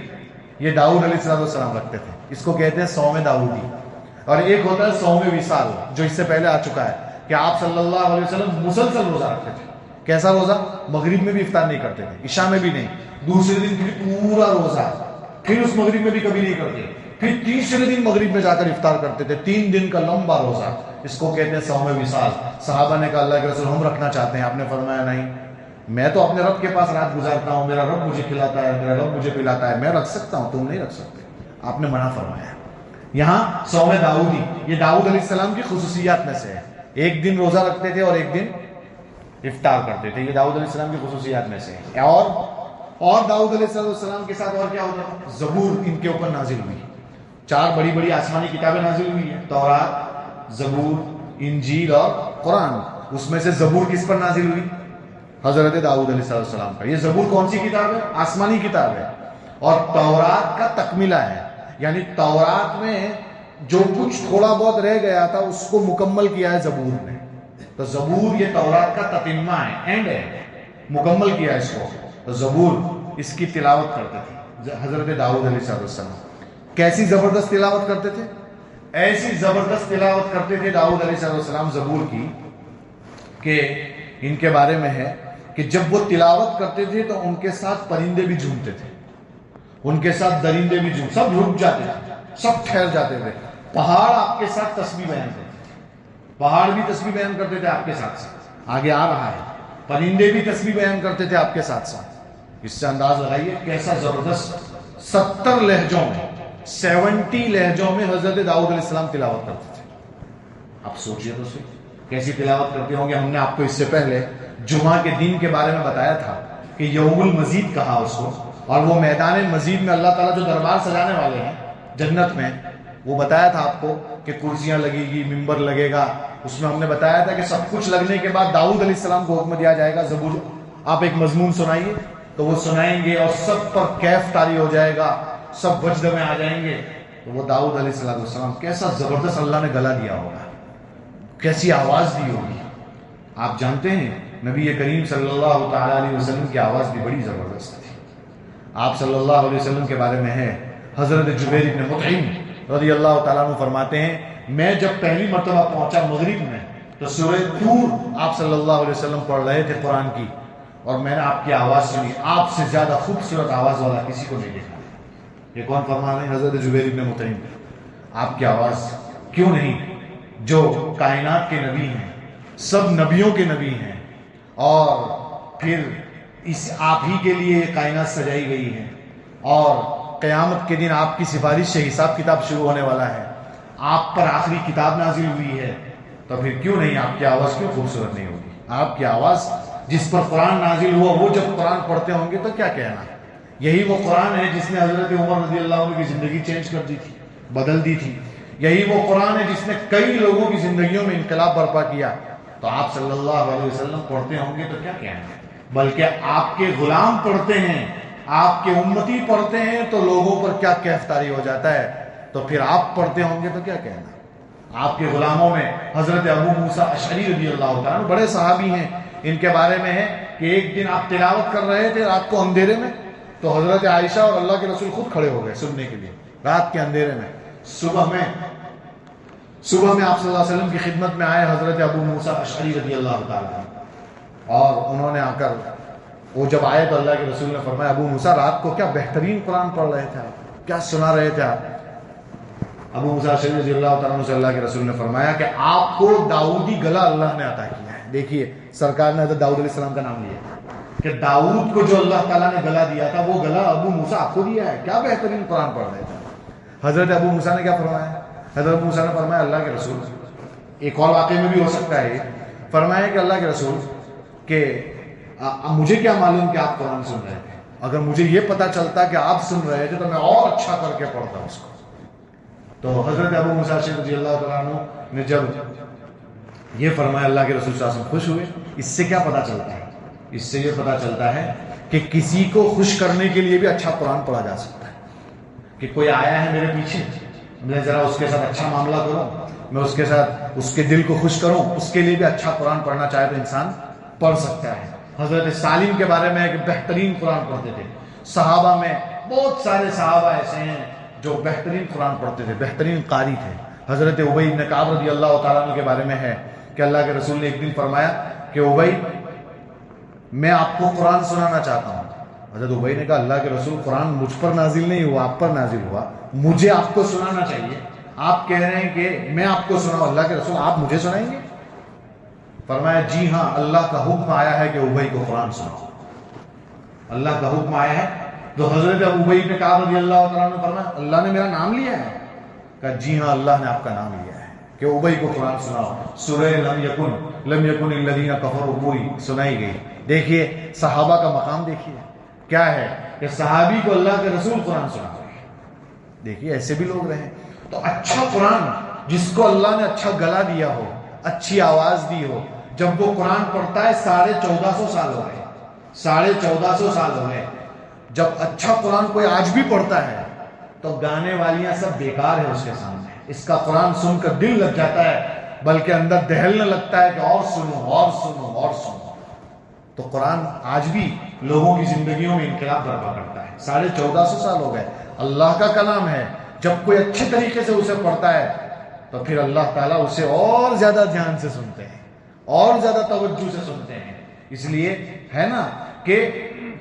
یہ داؤد علیہ السلام رکھتے تھے, اس کو کہتے ہیں صوم داؤدی. اور ایک ہوتا ہے صوم وصال, جو اس سے پہلے آ چکا ہے کہ آپ صلی اللہ علیہ وسلم مسلسل روزہ رکھتے تھے. کیسا روزہ؟ مغرب میں بھی افطار نہیں کرتے تھے, عشاء میں بھی نہیں, دوسرے دن پھر پورا روزہ, پھر اس مغرب میں بھی کبھی نہیں کرتے, پھر تیسرے دن مغرب میں جا کر افطار کرتے تھے. 3 دن کا لمبا روزہ, اس کو کہتے ہیں صوم وصال. صحابہ نے کہا اللہ کے رسول ہم رکھنا چاہتے ہیں. آپ نے فرمایا نہیں, میں تو اپنے رب کے پاس رات گزارتا ہوں, میرا رب مجھے کھلاتا ہے, میرا رب مجھے پلاتا ہے, میں رکھ سکتا ہوں, تم نہیں رکھ سکتے. آپ نے منع فرمایا. یہاں صوم داؤدی، یہ داؤد علیہ السلام کی خصوصیات میں سے ہے. ایک دن روزہ رکھتے تھے اور ایک دن افطار کرتے تھے، یہ داؤد علیہ السلام کی خصوصیات میں سے ہے. اور داؤد علیہ السلام کے ساتھ اور کیا ہوتا ہے؟ زبور ان کے اوپر نازل ہوئی. 4 بڑی بڑی آسمانی کتابیں نازل ہوئی ہیں، تورات، زبور، انجیل اور قرآن. اس میں سے زبور کس پر نازل ہوئی؟ حضرت داؤد علیہ السلام کا. یہ زبور کون سی کتاب ہے؟ آسمانی کتاب ہے، اور تورات کا تکملہ ہے. یعنی تورات میں جو کچھ تھوڑا بہت رہ گیا تھا اس کو مکمل کیا ہے زبور نے. تو زبور یہ تورات کا تتمہ ہے، اینڈ ہے، مکمل کیا اس کو. تو زبور اس کی تلاوت کرتے تھے حضرت داؤد علیہ السلام. کیسی زبردست تلاوت کرتے تھے؟ ایسی زبردست تلاوت کرتے تھے داؤد علیہ السلام زبور کی کہ ان کے بارے میں ہے کہ جب وہ تلاوت کرتے تھے تو ان کے ساتھ پرندے بھی جھومتے تھے، ان کے ساتھ درندے بھی سب رک جاتے تھے، سب ٹھہر جاتے تھے. پہاڑ آپ کے ساتھ تسبیح بیان کرتے تھے، پہاڑ بھی تسبیح بیان کرتے تھے آپ کے ساتھ ساتھ. آگے آ رہا ہے، پرندے بھی تسبیح بیان کرتے تھے آپ کے ساتھ ساتھ. اس سے انداز لگائیے کیسا زبردست 70 لہجوں میں 70 لہجوں میں حضرت داؤد علیہ السلام تلاوت کرتے تھے. آپ سوچئے تو صحیح کیسی تلاوت کرتے ہوں گے. ہم نے آپ کو اس سے پہلے جمعہ کے دن کے بارے میں بتایا تھا کہ یوم المزید کہا اس کو، اور وہ میدان مزید میں اللہ تعالیٰ جو دربار سجانے والے ہیں جنت میں، وہ بتایا تھا آپ کو کہ کرسیاں لگے گی، ممبر لگے گا. اس میں ہم نے بتایا تھا کہ سب کچھ لگنے کے بعد داؤد علیہ السلام کو حکم دیا جائے گا زبور آپ ایک مضمون سنائیے، تو وہ سنائیں گے اور سب پر کیف طاری ہو جائے گا، سب وجد میں آ جائیں گے. تو وہ داؤد علیہ السلام کیسا زبردست اللہ نے گلا دیا ہوگا، کیسی آواز دی ہوگی. آپ جانتے ہیں نبی کریم صلی اللہ تعالی علیہ وسلم کی آواز بھی بڑی زبردست تھی. آپ صلی اللہ علیہ وسلم کے بارے میں ہے، حضرت جبیر بن مطعم رضی اللہ تعالیٰ عنہ فرماتے ہیں میں جب پہلی مرتبہ پہنچا مغرب میں تو سورہ طور آپ صلی اللہ علیہ وسلم پڑھ رہے تھے قرآن کی، اور میں نے آپ کی آواز سنی. آپ سے زیادہ خوبصورت آواز والا کسی کو نہیں دیکھا. یہ کون فرما رہے ہیں؟ حضرت جبیر بن مطعم. آپ کی آواز کیوں نہیں، جو کائنات کے نبی ہیں، سب نبیوں کے نبی ہیں، اور پھر اس آپ ہی کے لیے کائنات سجائی گئی ہے، اور قیامت کے دن آپ کی سفارش سے حساب کتاب شروع ہونے والا ہے، آپ پر آخری کتاب نازل ہوئی ہے، تو پھر کیوں نہیں آپ کی آواز کیوں خوبصورت نہیں ہوگی؟ آپ کی آواز جس پر قرآن نازل ہوا وہ جب قرآن پڑھتے ہوں گے تو کیا کہنا. یہی وہ قرآن ہے جس نے حضرت عمر رضی اللہ عنہ کی زندگی چینج کر دی تھی، بدل دی تھی. یہی وہ قرآن ہے جس نے کئی لوگوں کی زندگیوں میں انقلاب برپا کیا. تو آپ صلی اللہ علیہ وسلم پڑھتے ہوں گے تو کیا کہنا. بلکہ آپ کے غلام پڑھتے ہیں، آپ کے امتی پڑھتے ہیں تو لوگوں پر کیا کیف طاری ہو جاتا ہے. تو پھر آپ پڑھتے ہوں گے تو کیا کہنا. آپ کے غلاموں میں حضرت ابو موسیٰ اشعری رضی اللہ تعالیٰ بڑے صحابی ہیں. ان کے بارے میں ہے کہ ایک دن آپ تلاوت کر رہے تھے رات کو اندھیرے میں، تو حضرت عائشہ اور اللہ کے رسول خود کھڑے ہو گئے سننے کے لیے رات کے اندھیرے میں. صبح میں آپ صلی اللہ علیہ وسلم کی خدمت میں آئے حضرت ابو موسیٰ اشعری رضی اللہ تعالیٰ، اور انہوں نے آ کر وہ جب آئے تو اللہ کے رسول نے فرمایا ابو موسیٰ رات کو کیا بہترین قرآن پڑھ رہے تھے آپ، کیا سنا رہے تھے آپ. ابو موسیٰ اشعری رضی اللہ تعالیٰ سے اللہ کے رسول نے فرمایا کہ آپ کو داؤدی گلا اللہ نے عطا کیا ہے. دیکھیے سرکار نے حضرت داؤد علیہ السلام کا نام لیا کہ داؤد کو جو اللہ تعالیٰ نے گلا دیا تھا وہ گلا ابو موسیٰ آپ کو دیا ہے. کیا بہترین قرآن پڑھ رہے تھے. حضرت ابو موسیٰ نے کیا فرمایا؟ حضرت ابو موسیٰ نے فرمایا اللہ کے رسول، ایک اور واقعے میں بھی ہو سکتا ہے، فرمایا کہ اللہ کے رسول کہ مجھے کیا معلوم کہ آپ قرآن سن رہے تھے، اگر مجھے یہ پتا چلتا کہ آپ سن رہے تھے تو میں اور اچھا کر کے پڑھتا اس کو. تو حضرت ابو موسیٰ رضی اللہ تعالیٰ عنہ نے جب یہ فرمایا اللہ کے رسول صلی اللہ علیہ وسلم خوش ہوئے. اس سے کیا پتا چلتا ہے؟ اس سے یہ پتا چلتا ہے کہ کسی کو خوش کرنے کے لیے بھی اچھا قرآن پڑھا جا سکتا ہے. کہ کوئی آیا ہے میرے پیچھے، میں ذرا اس کے ساتھ اچھا معاملہ کروں، میں اس کے ساتھ اس کے دل کو خوش کروں، اس کے لیے بھی اچھا قرآن پڑھنا چاہے تو انسان پڑھ سکتا ہے. حضرت سالم کے بارے میں ایک بہترین قرآن پڑھتے تھے. صحابہ میں بہت سارے صحابہ ایسے ہیں جو بہترین قرآن پڑھتے تھے، بہترین قاری تھے. حضرت ابی بن کعب رضی اللہ تعالیٰ عنہ کے بارے میں ہے کہ اللہ کے رسول نے ایک دن فرمایا کہ ابی میں آپ کو قرآن سنانا چاہتا ہوں. حضرت ابی نے کہا اللہ کے رسول قرآن مجھ پر نازل نہیں ہوا، آپ پر نازل ہوا، مجھے آپ کو سنانا چاہیے. آپ کہہ رہے ہیں کہ میں آپ کو سناؤں، اللہ کے رسول آپ مجھے سنائیں گے؟ فرمایا جی ہاں، اللہ کا حکم آیا ہے کہ ابی کو قرآن سناؤ. اللہ کا حکم آیا ہے. تو حضرت ابی بن کعب رضی اللہ تعالیٰ نے فرمایا اللہ نے میرا نام لیا ہے. کہا جی ہاں اللہ نے آپ کا نام لیا ہے کہ ابی کو قرآن سناؤ. سورہ لم یکن الذین کفروا پوری سنائی گئی. دیکھیے صحابہ کا مقام دیکھیے کیا ہے کہ صحابی کو اللہ کے رسول قرآن سنا رہے ہیں. دیکھیے ایسے بھی لوگ رہے. تو اچھا قرآن جس کو اللہ نے اچھا گلا دیا ہو, اچھی آواز دی ہو, جب وہ قرآن پڑھتا ہے 1450 سال ہو گئے, 1450 سال ہو گئے. جب اچھا قرآن کوئی آج بھی پڑھتا ہے تو گانے والیاں سب بیکار ہے اس کے سامنے. اس کا قرآن سن کر دل لگ جاتا ہے, بلکہ اندر دہلنے لگتا ہے کہ اور سنو اور سنو اور سنو. تو قرآن آج بھی لوگوں کی زندگیوں میں انقلاب برپا کرتا ہے. 1450 سال ہو گئے. اللہ کا کلام ہے. جب کوئی اچھے طریقے سے اسے پڑھتا ہے تو پھر اللہ تعالیٰ اسے اور زیادہ دھیان سے سنتے ہیں, اور زیادہ توجہ سے سنتے ہیں. اس لیے ہے نا کہ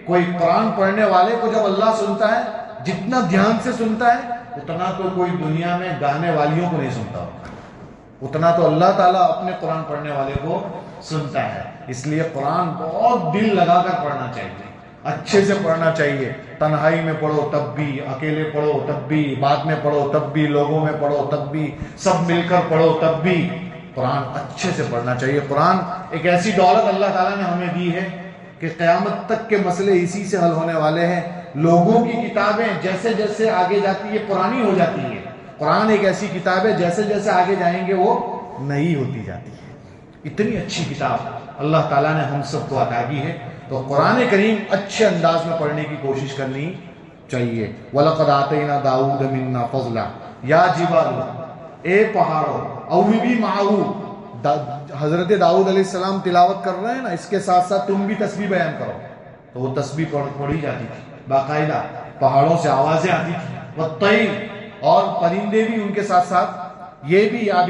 کوئی قرآن پڑھنے والے کو جب اللہ سنتا ہے, جتنا دھیان سے سنتا ہے اتنا تو کوئی دنیا میں گانے والیوں کو نہیں سنتا ہوتا. اتنا تو اللہ تعالیٰ اپنے قرآن پڑھنے والے کو سنتا ہے. اس لیے قرآن بہت دل لگا کر پڑھنا چاہیے, اچھے سے پڑھنا چاہیے. تنہائی میں پڑھو تب بھی, اکیلے پڑھو تب بھی, بعد میں پڑھو تب بھی, لوگوں میں پڑھو تب بھی, سب مل کر پڑھو تب بھی. قرآن اچھے سے پڑھنا چاہیے. قرآن ایک ایسی دولت اللہ تعالیٰ نے ہمیں دی ہے کہ قیامت تک کے مسئلے اسی سے حل ہونے والے ہیں. لوگوں کی کتابیں جیسے جیسے آگے جاتی ہے پرانی ہو جاتی ہے. قرآن ایک ایسی کتاب ہے جیسے جیسے آگے جائیں گے وہ نئی ہوتی جاتی ہے. اتنی اچھی کتاب اللہ تعالیٰ نے ہم سب کو عطا کی ہے. تو قرآن کریم اچھے انداز میں پڑھنے کی کوشش کرنی چاہیے. وَلَقَدْ آتَيْنَا دَاوُودَ مِنَّا فَضْلًا یا جِبَالُ اے پہاڑوں اوِّبِي مَعَهُ. حضرت داؤد علیہ السلام تلاوت کر رہے ہیں نا, اس کے ساتھ ساتھ تم بھی تسبیح بیان کرو. تو وہ تسبیح پڑھی جاتی تھی باقاعدہ, پہاڑوں سے آوازیں آتی تھی. وَالطَّيْرِ اور پرندے بھی ان کے ساتھ ساتھ, یہ بھی آپ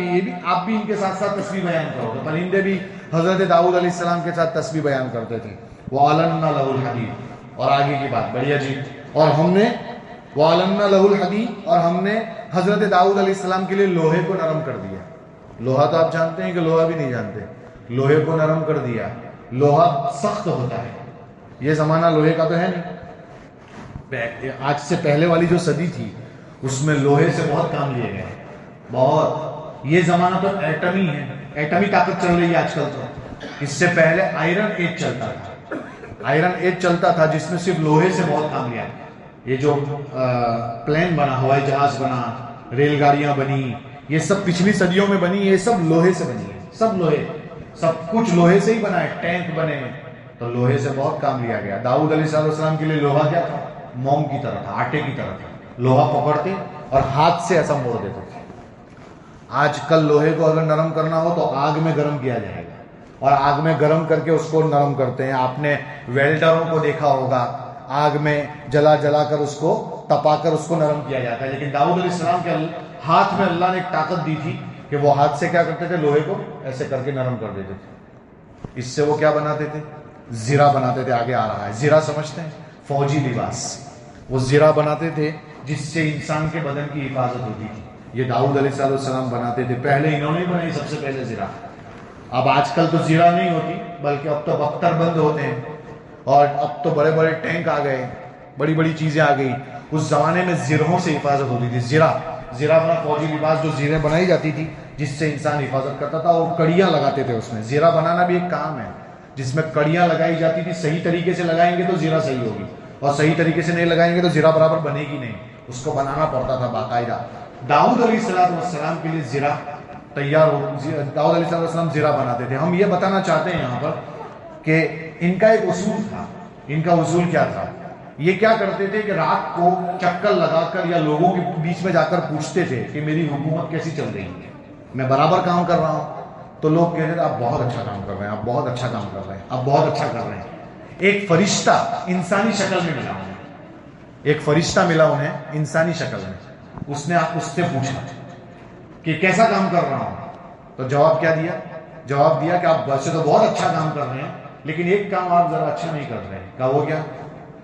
بھی ان کے ساتھ ساتھ تسبیح بیان کرو. تو پرندے بھی حضرت داؤد علیہ السلام کے ساتھ تسبیح بیان کرتے تھے. وَعَلَنَّا لَهُ الْحَدِيدَ اور آگے کی بات بڑی عجیب. اور ہم نے وَعَلَنَّا لَهُ الْحَدِيدَ اور ہم نے حضرت داؤد علیہ السلام کے لیے لوہے کو نرم کر دیا. لوہا تو آپ جانتے ہیں کہ لوہا بھی نہیں جانتے. لوہے کو نرم کر دیا. لوہا سخت ہوتا ہے, یہ زمانہ لوہے کا تو ہے نہیں. آج سے پہلے والی جو صدی تھی اس میں لوہے سے بہت کام لیے گئے, بہت. یہ زمانہ تو ایٹمی ہے, ایٹمی طاقت چل رہی ہے آج کل. تو اس سے پہلے آئرن ایج چلتا تھا. آئرن ایج چلتا تھا جس میں صرف لوہے سے بہت کام لیا. یہ جو پلین بنا, ہوائی جہاز بنا, ریل گاڑیاں بنی, یہ سب پچھلی صدیوں میں بنی. یہ سب لوہے سے بنی ہے, سب لوہے, سب کچھ لوہے سے ہی بنا ہے. ٹینک بنے, تو لوہے سے بہت کام لیا گیا. داؤد علیہ السلام کے لیے لوہا کیا تھا؟ موم کی طرح تھا, آٹے کی طرح تھا. لوہا پکڑتے اور ہاتھ سے ایسا موڑ دیتے تھے. آج کل لوہے کو اگر نرم کرنا ہو تو آگ میں گرم کیا جائے گا, اور آگ میں گرم کر کے اس کو نرم کرتے ہیں. آپ نے ویلڈروں کو دیکھا ہوگا, آگ میں جلا جلا کر اس کو تپا کر اس کو نرم کیا جاتا ہے. لیکن داؤد علیہ السلام کے ہاتھ میں اللہ نے ایک طاقت دی تھی کہ وہ ہاتھ سے کیا کرتے تھے, لوہے کو ایسے کر کے نرم کر دیتے تھے. اس سے وہ کیا بناتے تھے؟ زرہ بناتے تھے. آگے آ رہا ہے زرہ, سمجھتے ہیں؟ فوجی لباس. وہ زرہ بناتے تھے جس سے انسان کے بدن کی حفاظت ہوتی تھی. یہ داؤد علیہ السلام بناتے تھے. پہلے انہوں نے بنائی سب سے پہلے زرہ. اب آج کل تو زرہ نہیں ہوتی, بلکہ اب تو بختر بند ہوتے ہیں, اور اب تو بڑے بڑے ٹینک آ گئے, بڑی بڑی چیزیں آ گئی. اس زمانے میں زرہوں سے حفاظت ہوتی تھی. زرہ بنا فوجی لباس, جو زرہیں بنائی جاتی تھی جس سے انسان حفاظت کرتا تھا, اور کڑیاں لگاتے تھے اس میں. زرہ بنانا بھی ایک کام ہے جس میں کڑیاں لگائی جاتی تھی. صحیح طریقے سے لگائیں گے تو زرہ صحیح ہوگی, اور صحیح طریقے سے نہیں لگائیں گے تو زرہ برابر بنے گی نہیں. اس کو بنانا پڑتا تھا باقاعدہ. داؤد علیہ السلام کے لیے زرہ تیار ہو, داؤد علیہ السلام زرہ بناتے تھے. ہم یہ بتانا چاہتے ہیں یہاں پر کہ ان کا ایک اصول تھا. ان کا اصول کیا تھا؟ یہ کیا کرتے تھے کہ رات کو چکر لگا کر یا لوگوں کے بیچ میں جا کر پوچھتے تھے کہ میری حکومت کیسی چل رہی ہے, میں برابر کام کر رہا ہوں. تو لوگ کہتے تھے آپ بہت اچھا کام کر رہے ہیں, آپ بہت اچھا کام کر رہے ہیں, آپ بہت اچھا کر رہے ہیں. ایک فرشتہ انسانی شکل میں ملا انہیں, ایک فرشتہ ملا انہیں انسانی شکل میں. اس نے اس سے پوچھا کہ کیسا کام کر رہا ہوں. تو جواب کیا دیا؟ جواب دیا کہ آپ ویسے تو بہت اچھا کام کر رہے ہیں, لیکن ایک کام آپ ذرا اچھا نہیں کر رہے ہیں. کہا وہ کیا؟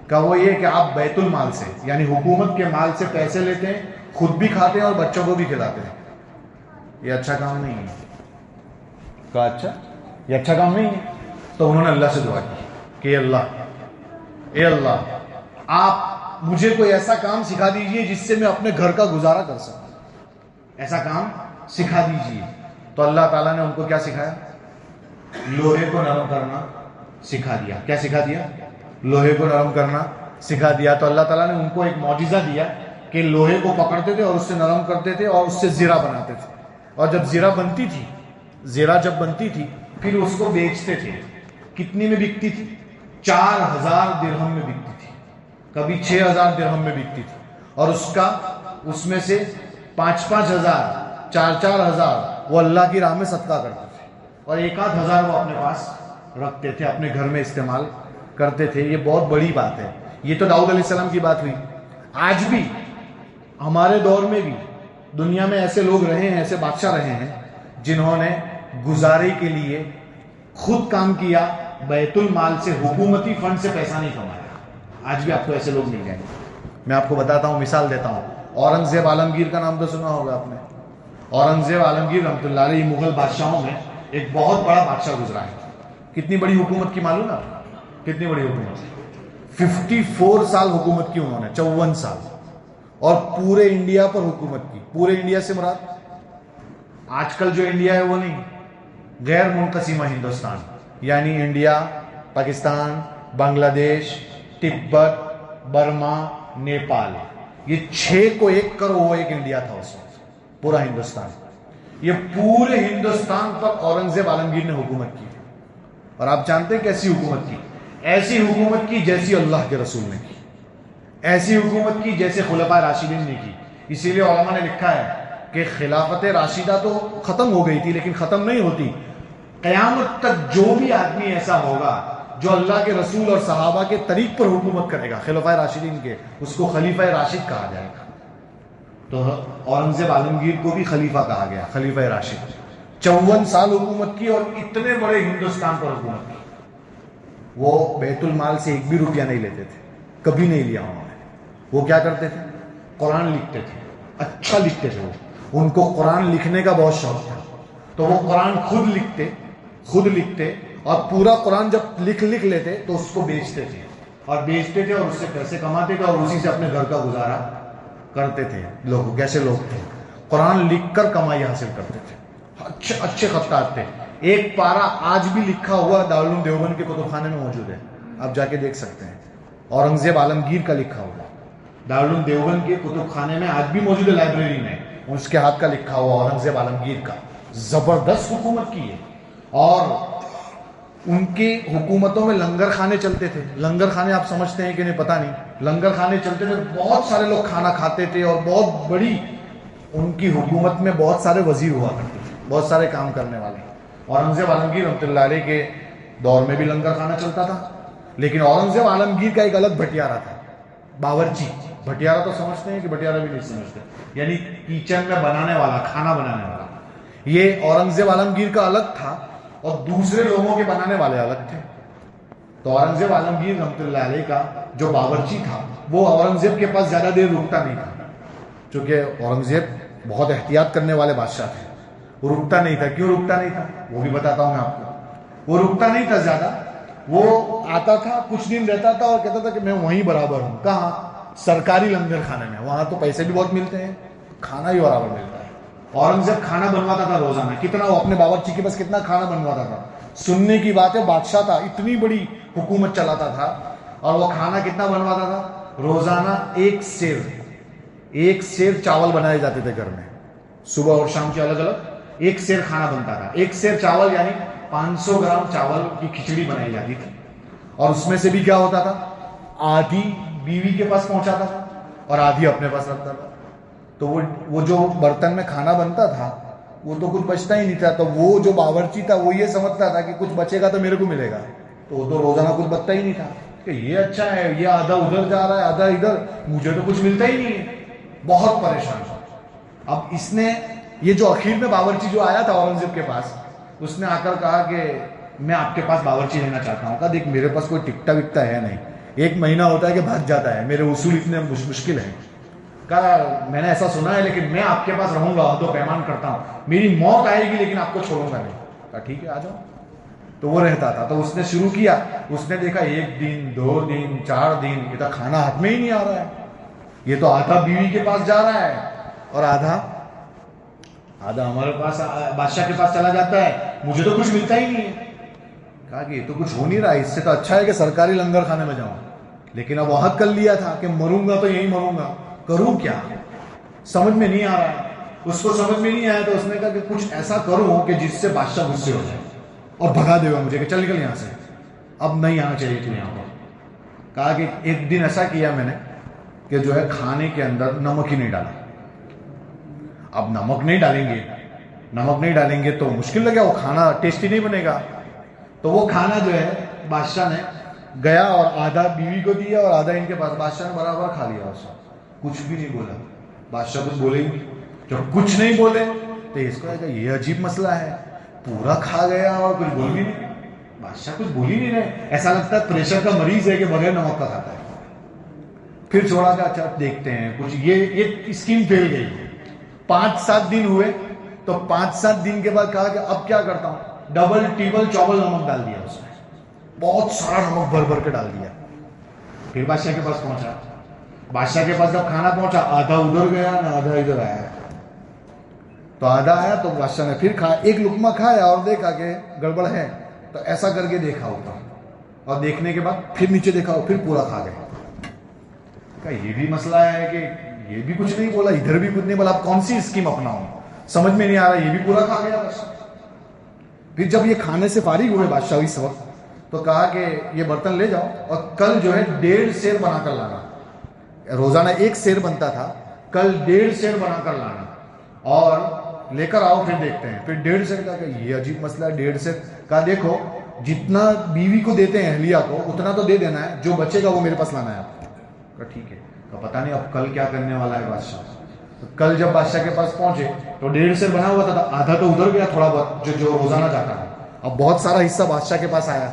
کہا وہ یہ کہ آپ بیت المال سے, یعنی حکومت کے مال سے پیسے لیتے ہیں, خود بھی کھاتے ہیں اور بچوں کو بھی کھلاتے ہیں. یہ اچھا کام نہیں ہے. کہا اچھا یہ اچھا کام نہیں ہے. تو انہوں نے اللہ سے دعا کی کہ اے اللہ آپ مجھے کوئی ایسا کام سکھا دیجئے جس سے میں اپنے گھر کا گزارا کر سکوں. ایسا کام سکھا دیجیے. تو اللہ تعالیٰ نے ان کو کیا سکھایا؟ لوہے کو نرم کرنا سکھا دیا. کیا سکھا دیا؟ لوہے کو نرم کرنا سکھا دیا. تو اللہ تعالیٰ نے ان کو ایک معجزہ دیا کہ لوہے کو پکڑتے تھے اور اس سے نرم کرتے تھے اور اس سے زیرہ بناتے تھے. اور جب زیرہ بنتی تھی پھر اس کو بیچتے تھے. کتنی میں بکتی تھی؟ 4000 درہم میں بکتی تھی. کبھی 6000 درہم میں بکتی تھی. اور اس میں سے 5,000 4,000 وہ اللہ کی راہ میں صدقہ کرتے تھے اور 1,000 وہ اپنے پاس رکھتے تھے, اپنے گھر میں استعمال کرتے تھے. یہ بہت بڑی بات ہے. یہ تو داؤد علیہ السلام کی بات ہوئی. آج بھی ہمارے دور میں بھی دنیا میں ایسے لوگ رہے ہیں, ایسے بادشاہ رہے ہیں جنہوں نے گزارے کے لیے خود کام کیا, بیت المال سے, حکومتی فنڈ سے پیسہ نہیں کمایا. آج بھی آپ کو ایسے لوگ مل جائیں گے. میں آپ کو بتاتا ہوں, مثال دیتا ہوں. اورنگزیب عالمگیر کا نام تو سنا ہوگا آپ نے. اورنگزیب عالمگیر رحمۃ اللہ علیہ مغل بادشاہوں میں ایک بہت بڑا بادشاہ گزرا ہے. کتنی بڑی حکومت کی معلوم ہے؟ کتنی بڑی حکومت؟ 54 سال حکومت کی انہوں نے, 54 سال, اور پورے انڈیا پر حکومت کی. پورے انڈیا سے مراد آج کل جو انڈیا ہے وہ نہیں, غیر منقسمہ ہندوستان, یعنی انڈیا, پاکستان, بنگلہ دیش, تبت, برما, نیپال, یہ 6 کو ایک کرو وہ ایک انڈیا تھا اس وقت, پورا ہندوستان. یہ پورے ہندوستان پر اورنگزیب عالمگیر نے حکومت کی. اور آپ جانتے ہیں کیسی حکومت کی؟ ایسی حکومت کی جیسی اللہ کے رسول نے کی, ایسی حکومت کی جیسے خلفائے راشدین نے کی. اسی لیے علماء نے لکھا ہے کہ خلافت راشدہ تو ختم ہو گئی تھی لیکن ختم نہیں ہوتی. قیامت تک جو بھی آدمی ایسا ہوگا جو اللہ کے رسول اور صحابہ کے طریق پر حکومت کرے گا, خلفائے راشدین کے, اس کو خلیفہ راشد کہا جائے گا. تو اورنگزیب عالمگیر کو بھی خلیفہ کہا گیا, خلیفہ راشد. 54 سال حکومت کی اور اتنے بڑے ہندوستان پر حکومت کی. وہ بیت المال سے 1 بھی روپیہ نہیں لیتے تھے, کبھی نہیں لیا انہوں نے. وہ کیا کرتے تھے؟ قرآن لکھتے تھے, اچھا لکھتے تھے. ان کو قرآن لکھنے کا بہت شوق تھا, تو وہ قرآن خود لکھتے اور پورا قرآن جب لکھ لیتے تو اس کو بیچتے تھے اور اس سے پیسے کماتے تھے اور اسی سے اپنے گھر کا گزارا کرتے تھے. لوگ کیسے لوگ تھے, قرآن لکھ کر کمائی حاصل کرتے تھے. اچھے خطاط تھے. ایک پارا آج بھی لکھا ہوا دارالعلوم دیوبند کے کتب خانے میں موجود ہے, آپ جا کے دیکھ سکتے ہیں. اورنگزیب عالمگیر کا لکھا ہوا دارالعلوم دیوبند کے کتب خانے میں آج بھی موجود ہے, لائبریری میں. اس کے ہاتھ کا لکھا ہوا اورنگزیب عالمگیر کا. زبردست حکومت کی ہے. اور ان کی حکومتوں میں لنگر خانے چلتے تھے. لنگر خانے آپ سمجھتے ہیں کہ نہیں پتہ نہیں, لنگر خانے چلتے تھے. بہت سارے لوگ کھانا کھاتے تھے اور بہت بڑی ان کی حکومت میں بہت سارے وزیر ہوا کرتے تھے, بہت سارے کام کرنے والے. اورنگزیب عالمگیر رحمۃ اللہ علیہ کے دور میں بھی لنگر خانہ چلتا تھا, لیکن اورنگزیب عالمگیر کا ایک الگ بھٹیارا تھا, باورچی. بھٹیارا تو سمجھتے ہیں کہ بھٹیارا بھی نہیں سمجھتے, یعنی کچن میں بنانے والا, کھانا بنانے والا. یہ اورنگزیب عالمگیر کا الگ تھا اور دوسرے لوگوں کے بنانے والے الگ تھے. تو اورنگزیب عالمگیر رحمۃ اللہ علیہ کا جو باورچی تھا وہ اورنگزیب کے پاس زیادہ دیر رکتا نہیں تھا, چونکہ اورنگزیب بہت احتیاط کرنے والے بادشاہ تھے. وہ رکتا نہیں تھا. کیوں رکتا نہیں تھا وہ بھی بتاتا ہوں میں آپ کو. وہ رکتا نہیں تھا زیادہ, وہ آتا تھا, کچھ دن رہتا تھا اور کہتا تھا کہ میں وہیں برابر ہوں. کہاں؟ سرکاری لنگر خانے میں. وہاں تو پیسے بھی بہت ملتے ہیں, کھانا بھی برابر ملتا ہے. اورنگزیب کھانا بنواتا تھا روزانہ. کتنا؟ وہ اپنے باورچی کے پاس کتنا کھانا بنواتا تھا. سننے کی بات ہے, بادشاہ تھا, اتنی بڑی حکومت چلاتا تھا, اور وہ کھانا کتنا بنواتا تھا روزانہ؟ 1 سیر چاول بنائے جاتے تھے گھر میں, صبح اور شام کے الگ الگ 1 سیر کھانا بنتا تھا. 1 سیر چاول یعنی 500 گرام چاول کی کھچڑی بنائی جاتی تھی. اور اس میں سے بھی کیا ہوتا تھا, آدھی بیوی کے پاس پہنچاتا تھا اور آدھی اپنے پاس رکھتا تھا. تو وہ جو برتن میں کھانا بنتا تھا وہ تو کچھ بچتا ہی نہیں تھا. تو وہ جو باورچی تھا وہ یہ سمجھتا تھا کہ کچھ بچے گا تو میرے کو ملے گا, تو وہ تو روزانہ کچھ بچتا ہی نہیں تھا کہ یہ اچھا ہے, یہ آدھا ادھر جا رہا ہے, آدھا ادھر, مجھے تو کچھ ملتا ہی نہیں ہے. بہت پریشان. اب اس نے, یہ جو اخیر میں باورچی جو آیا تھا اورنگزیب کے پاس, اس نے آ کر کہا کہ میں آپ کے پاس باورچی لینا چاہتا ہوں. کہا دیکھ میرے پاس کوئی ٹکٹا وکٹا ہے نہیں, 1 مہینہ ہوتا ہے کہ بھاگ جاتا ہے, میرے اصول اتنے مشکل ہیں. کہا میں نے ایسا سنا ہے لیکن میں آپ کے پاس رہوں گا, تو پیمان کرتا ہوں, میری موت آئے گی لیکن آپ کو چھوڑوں گا نہیں. کہا ٹھیک ہے آ جاؤ. تو وہ رہتا تھا. تو اس نے شروع کیا, اس نے دیکھا 1 دن 2 دن 4 دن یہ تو کھانا ہاتھ میں ہی نہیں آ رہا ہے. یہ تو آدھا بیوی کے پاس جا رہا ہے اور آدھا آدھا ہمارے پاس بادشاہ کے پاس چلا جاتا ہے, مجھے تو کچھ ملتا ہی نہیں ہے. کہا کہ یہ تو کچھ ہو نہیں رہا, اس سے تو اچھا ہے کہ سرکاری لنگر کھانے میں جاؤں. لیکن اب عہد کر لیا تھا کہ مروں گا تو یہی مروں گا, کروں کیا سمجھ میں نہیں آ رہا ہے. اس کو سمجھ میں نہیں آیا تو اس نے کہا کہ کچھ ایسا کروں کہ جس سے بادشاہ غصے ہو جائے اور بھگا دے گا مجھے کہ چل نکل یہاں سے, اب نہیں آنا چاہیے تھی یہاں پر. کہا کہ ایک دن ایسا کیا میں نے کہ جو ہے کھانے کے اندر نمک ہی نہیں ڈالا. اب نمک نہیں ڈالیں گے تو مشکل لگے, وہ کھانا ٹیسٹی نہیں بنے گا. تو وہ کھانا جو ہے بادشاہ نے گیا اور آدھا بیوی کو دیا اور آدھا ان کے پاس. بادشاہ نے برابر کھا لیا, اس کچھ بھی نہیں بولا. بادشاہ کچھ بولے ہی نہیں. جب کچھ نہیں بولے تو اس کو یہ عجیب مسئلہ ہے, پورا کھا گیا اور کچھ بول بھی نہیں. بادشاہ کچھ بول ہی نہیں رہے, ایسا لگتا ہے پریشر کا مریض ہے کہ بغیر نمک کا کھاتا ہے. پھر چھوڑا کہ اچھا دیکھتے ہیں کچھ, یہ اسکیم فیل گئی. 5-7 دن ہوئے تو 5-7 دن کے بعد کہا کہ اب کیا کرتا ہوں, ڈبل ٹیبل چوبل نمک ڈال دیا اس میں, بہت سارا نمک بھر بھر کے ڈال دیا. پھر بادشاہ کے پاس پہنچا. بادشاہ کے پاس جب کھانا پہنچا, آدھا ادھر گیا نہ آدھا ادھر آیا. تو آدھا آیا تو بادشاہ نے پھر کھایا, ایک لقمہ کھایا اور دیکھا کہ گڑبڑ ہے, تو ایسا کر کے دیکھا اوپر, اور دیکھنے کے بعد پھر نیچے دیکھا, پھر پورا کھا گئے. کہ یہ بھی مسئلہ ہے کہ یہ بھی کچھ نہیں بولا, ادھر بھی کچھ نہیں بولا, اب کون سی اسکیم اپناؤں سمجھ میں نہیں آ رہا. یہ بھی پورا کھا گیا بس. پھر جب یہ کھانے سے فارغ ہوئے بادشاہ اس وقت, تو کہا کہ یہ برتن لے جاؤ اور کل جو ہے 1.5 سیر بنا کر لانا. روزانہ 1 سیر بنتا تھا, کل 1.5 سیر بنا کر لانا اور لے کر آؤ, پھر دیکھتے ہیں. پھر 1.5 سیر کا کہ یہ عجیب مسئلہ ہے. 1.5 سیر کا دیکھو جتنا بیوی کو دیتے ہیں اہلیہ کو اتنا تو دے دینا ہے, جو بچے گا وہ میرے پاس لانا ہے آپ کو. ٹھیک ہے. پتا نہیں اب کل کیا کرنے والا ہے بادشاہ. تو کل جب بادشاہ کے پاس پہنچے تو 1.5 سیر بنا ہوا تھا, آدھا تو ادھر گیا تھوڑا بہت جو روزانہ جاتا ہے. اب بہت سارا حصہ بادشاہ کے پاس آیا,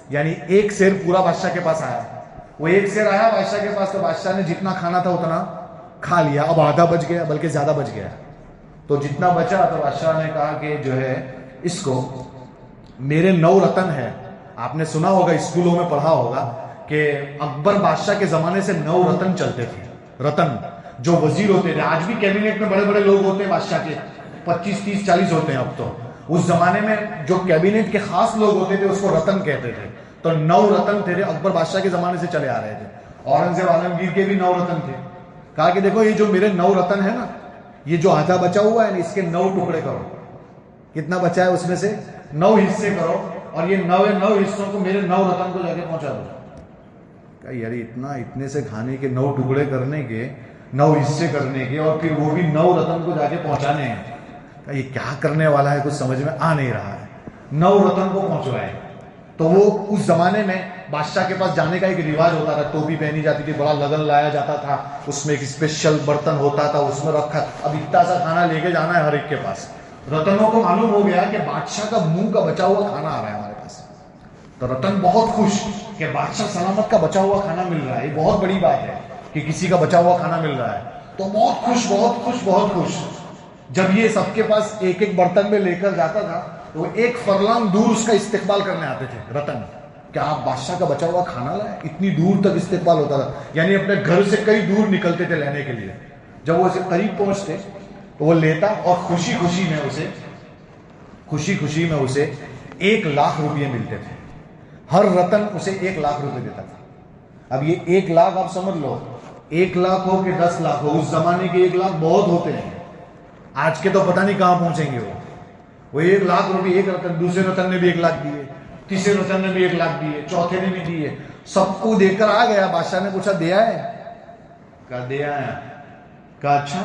یعنی 1 سیر پورا بادشاہ کے پاس آیا. وہ 1 سیر آیا بادشاہ کے پاس, تو بادشاہ نے جتنا کھانا تھا اتنا کھا لیا. اب آدھا بچ گیا, بلکہ زیادہ بچ گیا. تو جتنا بچا تو بادشاہ نے کہا کہ جو ہے اس کو میرے 9 رتن ہے. آپ نے سنا ہوگا, اسکولوں میں پڑھا ہوگا کہ اکبر بادشاہ کے زمانے سے 9 رتن چلتے تھے. رتن جو وزیر ہوتے تھے, آج بھی کیبنٹ میں بڑے بڑے لوگ ہوتے ہیں بادشاہ کے, 25, 30, 40 ہوتے ہیں اب تو. اس زمانے میں جو کیبنٹ کے خاص لوگ ہوتے تھے اس کو رتن کہتے تھے. تو 9 رتن تھے, اکبر بادشاہ کے زمانے سے چلے آ رہے تھے. اورنگزیب عالمگیر کے بھی 9 رتن تھے. کہا کہ دیکھو یہ جو میرے 9 رتن ہے نا, یہ جو آدھا بچا ہوا ہے نا, اس کے 9 ٹکڑے کرو. کتنا بچا ہے اس میں سے 9 حصے کرو, اور یہ 9 حصوں کو میرے 9 رتن کو جا کے پہنچا دو. کہ یار اتنے سے کھانے کے 9 ٹکڑے کرنے کے, 9 حصے کرنے کے, اور پھر وہ بھی 9 رتن کو جا کے پہنچانے ہیں. کہ یہ کیا کرنے والا ہے, کچھ سمجھ میں آ نہیں رہا ہے. 9 رتن کو پہنچوائے. تو وہ اس زمانے میں بادشاہ کے پاس جانے کا ایک رواج ہوتا تھا, ٹوپی پہنی جاتی تھی, بڑا لگن لایا جاتا تھا, اس میں ایک اسپیشل برتن ہوتا تھا, اس میں رکھا. اب اتنا سا کھانا لے کے جانا ہے ہر ایک کے پاس. رتنوں کو معلوم ہو گیا کہ بادشاہ کا منہ کا بچا ہوا کھانا آ رہا ہے ہمارے پاس. تو رتن بہت خوش کہ بادشاہ سلامت کا بچا ہوا کھانا مل رہا ہے. یہ بہت بڑی بات ہے کہ کسی کا بچا ہوا کھانا مل رہا ہے. تو بہت خوش, بہت خوش, بہت خوش. جب یہ سب کے پاس ایک ایک برتن میں لے کر جاتا تھا, تو 1 فرلانگ دور اس کا استقبال کرنے آتے تھے رتن. کیا آپ بادشاہ کا بچا ہوا کھانا لائے؟ اتنی دور تک استقبال ہوتا تھا, یعنی اپنے گھر سے کئی دور نکلتے تھے لینے کے لیے. جب وہ اسے قریب پہنچتے تو وہ لیتا, اور خوشی خوشی میں اسے 1 لاکھ روپئے ملتے تھے. ہر رتن اسے 1 لاکھ روپئے دیتا تھا. اب یہ 1 لاکھ آپ سمجھ لو, 1 لاکھ ہو کہ 10 لاکھ ہو, اس زمانے کے 1 لاکھ بہت ہوتے ہیں. آج کے تو پتہ نہیں کہاں پہنچیں گے. وہ 1 لاکھ روپئے ایک رتن, دوسرے رتن نے بھی 1 لاکھ دیے, تیسرے رتن نے بھی 1 لاکھ دیے, چوتھے نے بھی دیے. سب کو دے کر آ گیا. بادشاہ نے پوچھا دیا ہے؟ کہا دیا ہے. کہا اچھا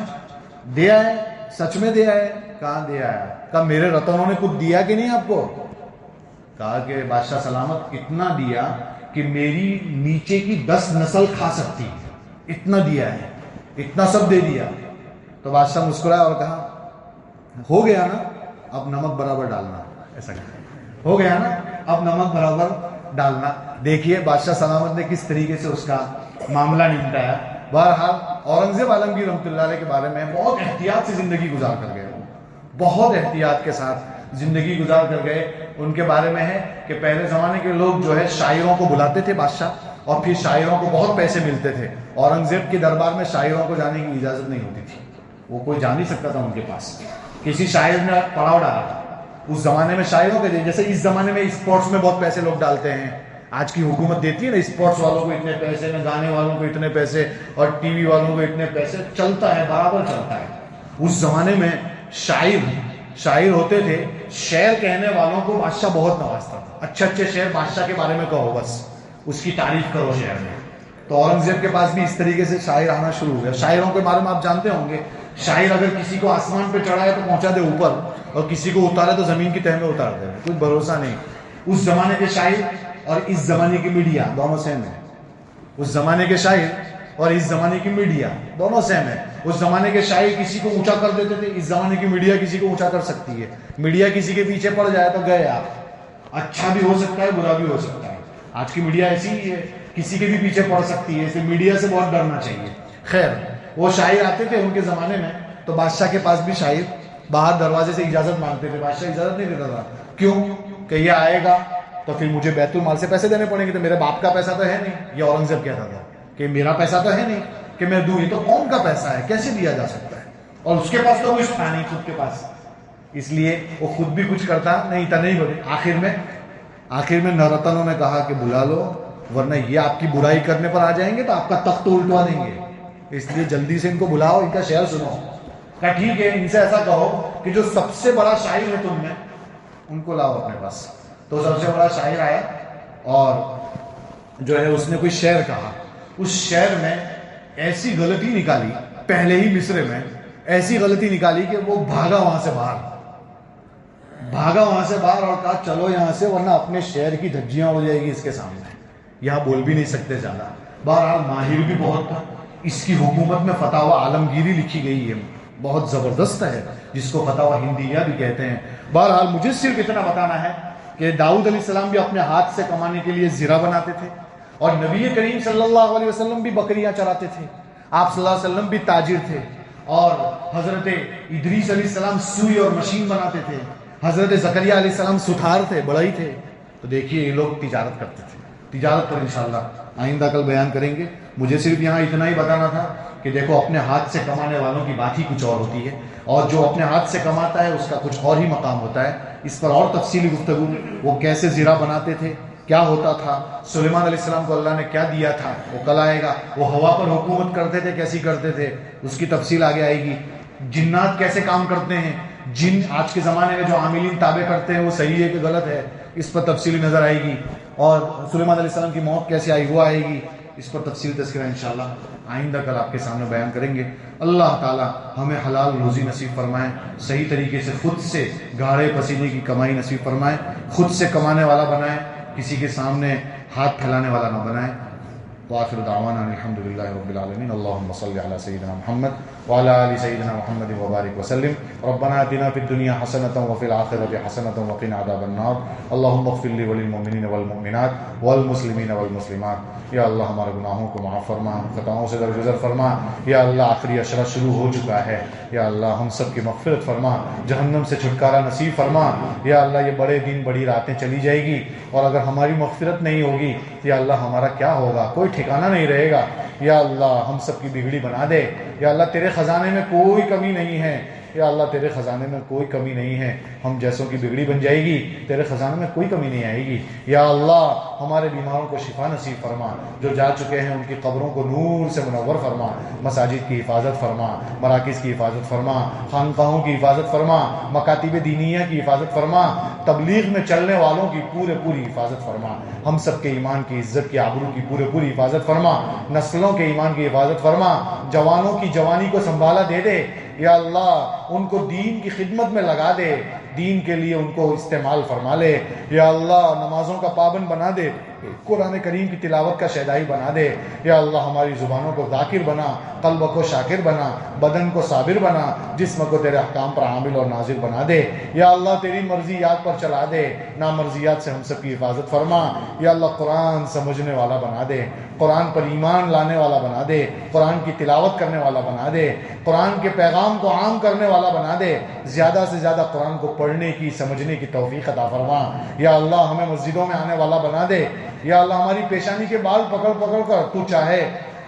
دیا ہے, سچ میں دیا ہے؟ کہاں دیا ہے. کہا میرے رتنوں نے کچھ دیا کہ نہیں آپ کو؟ کہا کہ بادشاہ سلامت اتنا دیا کہ میری نیچے کی 10 نسل کھا سکتی, اتنا دیا ہے, اتنا سب دے دیا. تو بادشاہ مسکرایا اور کہا ہو گیا نا, اب نمک برابر ڈالنا. ایسا کہا ہو گیا نا, اب نمک برابر ڈالنا. دیکھیے بادشاہ سلامت نے کس طریقے سے اس کا معاملہ نمٹایا. بہرحال اورنگزیب عالمگیر رحمۃ اللہ علیہ کے بارے میں بہت احتیاط سے زندگی گزار کر گئے, بہت احتیاط کے ساتھ زندگی گزار کر گئے. ان کے بارے میں ہے کہ پہلے زمانے کے لوگ جو ہے شاعروں کو بلاتے تھے بادشاہ, اور پھر شاعروں کو بہت پیسے ملتے تھے. اورنگزیب کے دربار میں شاعروں کو جانے کی اجازت نہیں ہوتی تھی, وہ کوئی جا نہیں سکتا تھا ان کے پاس. کسی شاعر نے پڑاؤ ڈالا اس زمانے میں شاعروں کے جیسے اس زمانے میں اسپورٹس میں بہت پیسے لوگ ڈالتے ہیں. آج کی حکومت دیتی ہے نا اسپورٹس والوں کو اتنے پیسے, نہ گانے والوں کو اتنے پیسے, اور ٹی وی والوں کو اتنے پیسے. چلتا ہے, برابر چلتا ہے. اس زمانے میں شاعر ہوتے تھے, شعر کہنے والوں کو بادشاہ بہت نوازتا تھا. اچھے اچھے شعر بادشاہ کے بارے میں کہو, بس اس کی تعریف کرو شعر میں. تو اورنگزیب کے پاس بھی اس طریقے سے شاعر آنا شروع ہو گیا. شاعروں کے بارے میں آپ جانتے ہوں گے, شاعر اگر کسی کو آسمان پہ چڑھائے تو پہنچا دے اوپر, اور کسی کو اتارے تو زمین کی تہ میں اتار دے, کوئی بھروسہ نہیں. اس زمانے کے شاعر اور اس زمانے کی میڈیا دونوں سیم ہے. اس زمانے کے شاعر اور اس زمانے کی میڈیا دونوں سیم ہے. اس زمانے کے شاعر کسی کو اونچا کر دیتے تھے, اس زمانے کی میڈیا کسی کو اونچا کر سکتی ہے. میڈیا کسی کے پیچھے پڑ جائے تو گئے آپ. اچھا بھی ہو سکتا ہے, برا بھی ہو سکتا ہے. آج کی میڈیا ایسی ہی ہے, کسی کے بھی پیچھے پڑ سکتی ہے. اس لیے میڈیا سے بہت ڈرنا چاہیے. خیر, وہ شاعر آتے تھے ان کے زمانے میں, تو بادشاہ کے پاس بھی شاعر باہر دروازے سے اجازت مانگتے تھے. بادشاہ اجازت نہیں دیتا تھا. کیوں کہ یہ آئے گا تو پھر مجھے بیت المال سے پیسے دینے پڑیں گے, تو میرے باپ کا پیسہ تو ہے نہیں. یہ اورنگزیب کہتا تھا کہ میرا پیسہ تو ہے نہیں کہ میں دوں, یہ تو قوم کا پیسہ ہے, کیسے دیا جا سکتا ہے. اور اس کے پاس تو کچھ تھا نہیں خود کے پاس, اس لیے وہ خود بھی کچھ کرتا نہیں تھا. نہیں بولے. آخر میں نورتنوں نے کہا کہ بلا لو, ورنہ یہ آپ کی برائی کرنے پر آ جائیں گے تو آپ کا تخت الٹوا دیں گے. اس لیے جلدی سے ان کو بلاؤ, ان کا شعر سنو. کہا ٹھیک ہے, ان سے ایسا کہو کہ جو سب سے بڑا شاعر ہے تم میں, ان کو لاؤ اپنے پاس. تو سب سے بڑا شاعر آیا اور جو ہے اس نے کوئی شعر کہا. اس شعر میں ایسی غلطی نکالی, پہلے ہی مصرے میں ایسی غلطی نکالی کہ وہ بھاگا وہاں سے باہر اور کہا چلو یہاں سے, ورنہ اپنے شعر کی دھجیاں ہو جائے گی اس کے سامنے. یہاں بول بھی نہیں سکتے زیادہ. بہرحال ماہر بھی بہت تھا. اس کی حکومت میں فتاوی عالمگیری لکھی گئی ہے, بہت زبردست ہے, جس کو فتاوی ہندیہ بھی کہتے ہیں. بہرحال مجھے صرف اتنا بتانا ہے کہ داؤد علیہ السلام بھی اپنے ہاتھ سے کمانے کے لیے زرہ بناتے تھے, اور نبی کریم صلی اللہ علیہ وسلم بھی بکریاں چراتے تھے. آپ صلی اللہ علیہ وسلم بھی تاجر تھے, اور حضرت ادریس علیہ السلام سوئی اور مشین بناتے تھے. حضرت زکریا علیہ السلام ستھار تھے, بڑھئی تھے. تو دیکھیے یہ لوگ تجارت کرتے تھے. تجارت پر انشاءاللہ آئندہ کل بیان کریں گے. مجھے صرف یہاں اتنا ہی بتانا تھا کہ دیکھو اپنے ہاتھ سے کمانے والوں کی بات ہی کچھ اور ہوتی ہے, اور جو اپنے ہاتھ سے کماتا ہے اس کا کچھ اور ہی مقام ہوتا ہے. اس پر اور تفصیلی گفتگو, وہ کیسے زرہ بناتے تھے, کیا ہوتا تھا, سلیمان علیہ السلام کو اللہ نے کیا دیا تھا, وہ کل آئے گا. وہ ہوا پر حکومت کرتے تھے, کیسی کرتے تھے, اس کی تفصیل آگے آئے گی. جنات کیسے کام کرتے ہیں, جن آج کے زمانے میں جو عاملین تابع کرتے ہیں وہ صحیح ہے کہ غلط ہے, اس پر تفصیلی نظر آئے گی. اور سلیمان علیہ السلام کی موت کیسے آئی وہ آئے گی. اس پر تفصیل تذکرہ انشاءاللہ آئندہ کل آپ کے سامنے بیان کریں گے. اللہ تعالی ہمیں حلال روزی نصیب فرمائے, صحیح طریقے سے خود سے گاڑے پسینے کی کمائی نصیب فرمائے, خود سے کمانے والا بنائے, کسی کے سامنے ہاتھ پھیلانے والا نہ بنائے. وآخر دعوانا الحمدللہ رب العالمین. اللہم صلی علی سیدنا محمد وعلی آل سیدنا محمد وبارک وسلم. ربنا آتنا فی الدنیا حسنۃ وفی الآخرۃ حسنۃ وقنا عذاب النار. اللہم اغفر لی وللمؤمنین والمؤمنات والمسلمین والمسلمات. یا اللہ ہمارے گناہوں کو معاف فرما, خطاؤں سے درگزر فرما. یا اللہ آخری عشرہ شروع ہو چکا ہے, یا اللہ ہم سب کی مغفرت فرما, جہنم سے چھٹکارا نصیب فرما. یا اللہ یہ بڑے دن بڑی راتیں چلی جائے گی, اور اگر ہماری مغفرت نہیں ہوگی تو یا اللہ ہمارا کیا ہوگا, کوئی ٹھکانہ نہیں رہے گا. یا اللہ ہم سب کی بگڑی بنا دے. یا اللہ تیرے خزانے میں کوئی کمی نہیں ہے, یا اللہ تیرے خزانے میں کوئی کمی نہیں ہے. ہم جیسوں کی بگڑی بن جائے گی, تیرے خزانے میں کوئی کمی نہیں آئے گی. یا اللہ ہمارے بیماروں کو شفا نصیب فرما, جو جا چکے ہیں ان کی قبروں کو نور سے منور فرما. مساجد کی حفاظت فرما, مراکز کی حفاظت فرما, خانقاہوں کی حفاظت فرما, مکاتب دینیہ کی حفاظت فرما, تبلیغ میں چلنے والوں کی پوری حفاظت فرما. ہم سب کے ایمان کی, عزت کی, آبرو کی پوری حفاظت فرما. نسلوں کے ایمان کی حفاظت فرما. جوانوں کی جوانی کو سنبھالا دے دے. یا اللہ ان کو دین کی خدمت میں لگا دے, دین کے لیے ان کو استعمال فرما لے. یا اللہ نمازوں کا پابند بنا دے, قرآن کریم کی تلاوت کا شیدائی بنا دے. یا اللہ ہماری زبانوں کو ذاکر بنا, قلب کو شاکر بنا, بدن کو صابر بنا, جسم کو تیرے احکام پر عامل اور ناظر بنا دے. یا اللہ تیری مرضیات پر چلا دے, نامرضیات سے ہم سب کی حفاظت فرما. یا اللہ قرآن سمجھنے والا بنا دے, قرآن پر ایمان لانے والا بنا دے, قرآن کی تلاوت کرنے والا بنا دے, قرآن کے پیغام کو عام کرنے والا بنا دے. زیادہ سے زیادہ قرآن کو پڑھنے کی, سمجھنے کی توفیق عطا فرما. یا اللہ ہمیں مسجدوں میں آنے والا بنا دے. یا اللہ ہماری پیشانی کے بال پکڑ کر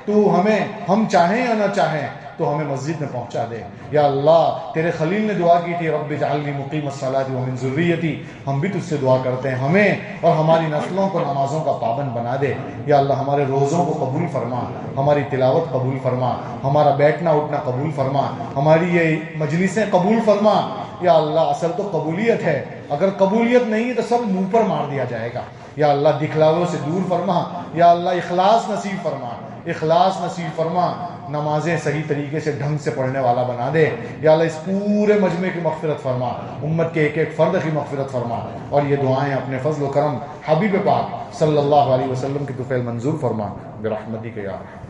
تو ہم چاہیں یا نہ چاہیں تو ہمیں مسجد میں پہنچا دے۔ یا اللہ تیرے خلیل نے دعا کی تھی رب اجعلنی مقیم الصلاۃ ومن ذریتی، ہم بھی تجھ سے دعا کرتے ہیں ہمیں اور ہماری نسلوں کو نمازوں کا پابند بنا دے۔ یا اللہ ہمارے روزوں کو قبول فرما، ہماری تلاوت قبول فرما، ہمارا بیٹھنا اٹھنا قبول فرما، ہماری یہ مجلسیں قبول فرما۔ یا اللہ اصل تو قبولیت ہے، اگر قبولیت نہیں ہے تو سب منہ پر مار دیا جائے گا۔ یا اللہ دکھلاووں سے دور فرما، یا اللہ اخلاص نصیب فرما، اخلاص نصیب فرما، نمازیں صحیح طریقے سے ڈھنگ سے پڑھنے والا بنا دے۔ یا اللہ اس پورے مجمع کی مغفرت فرما، امت کے ایک ایک فرد کی مغفرت فرما، اور یہ دعائیں اپنے فضل و کرم حبیب پاک صلی اللہ علیہ وسلم کی طفیل منظور فرما برحمتک یا ارحم۔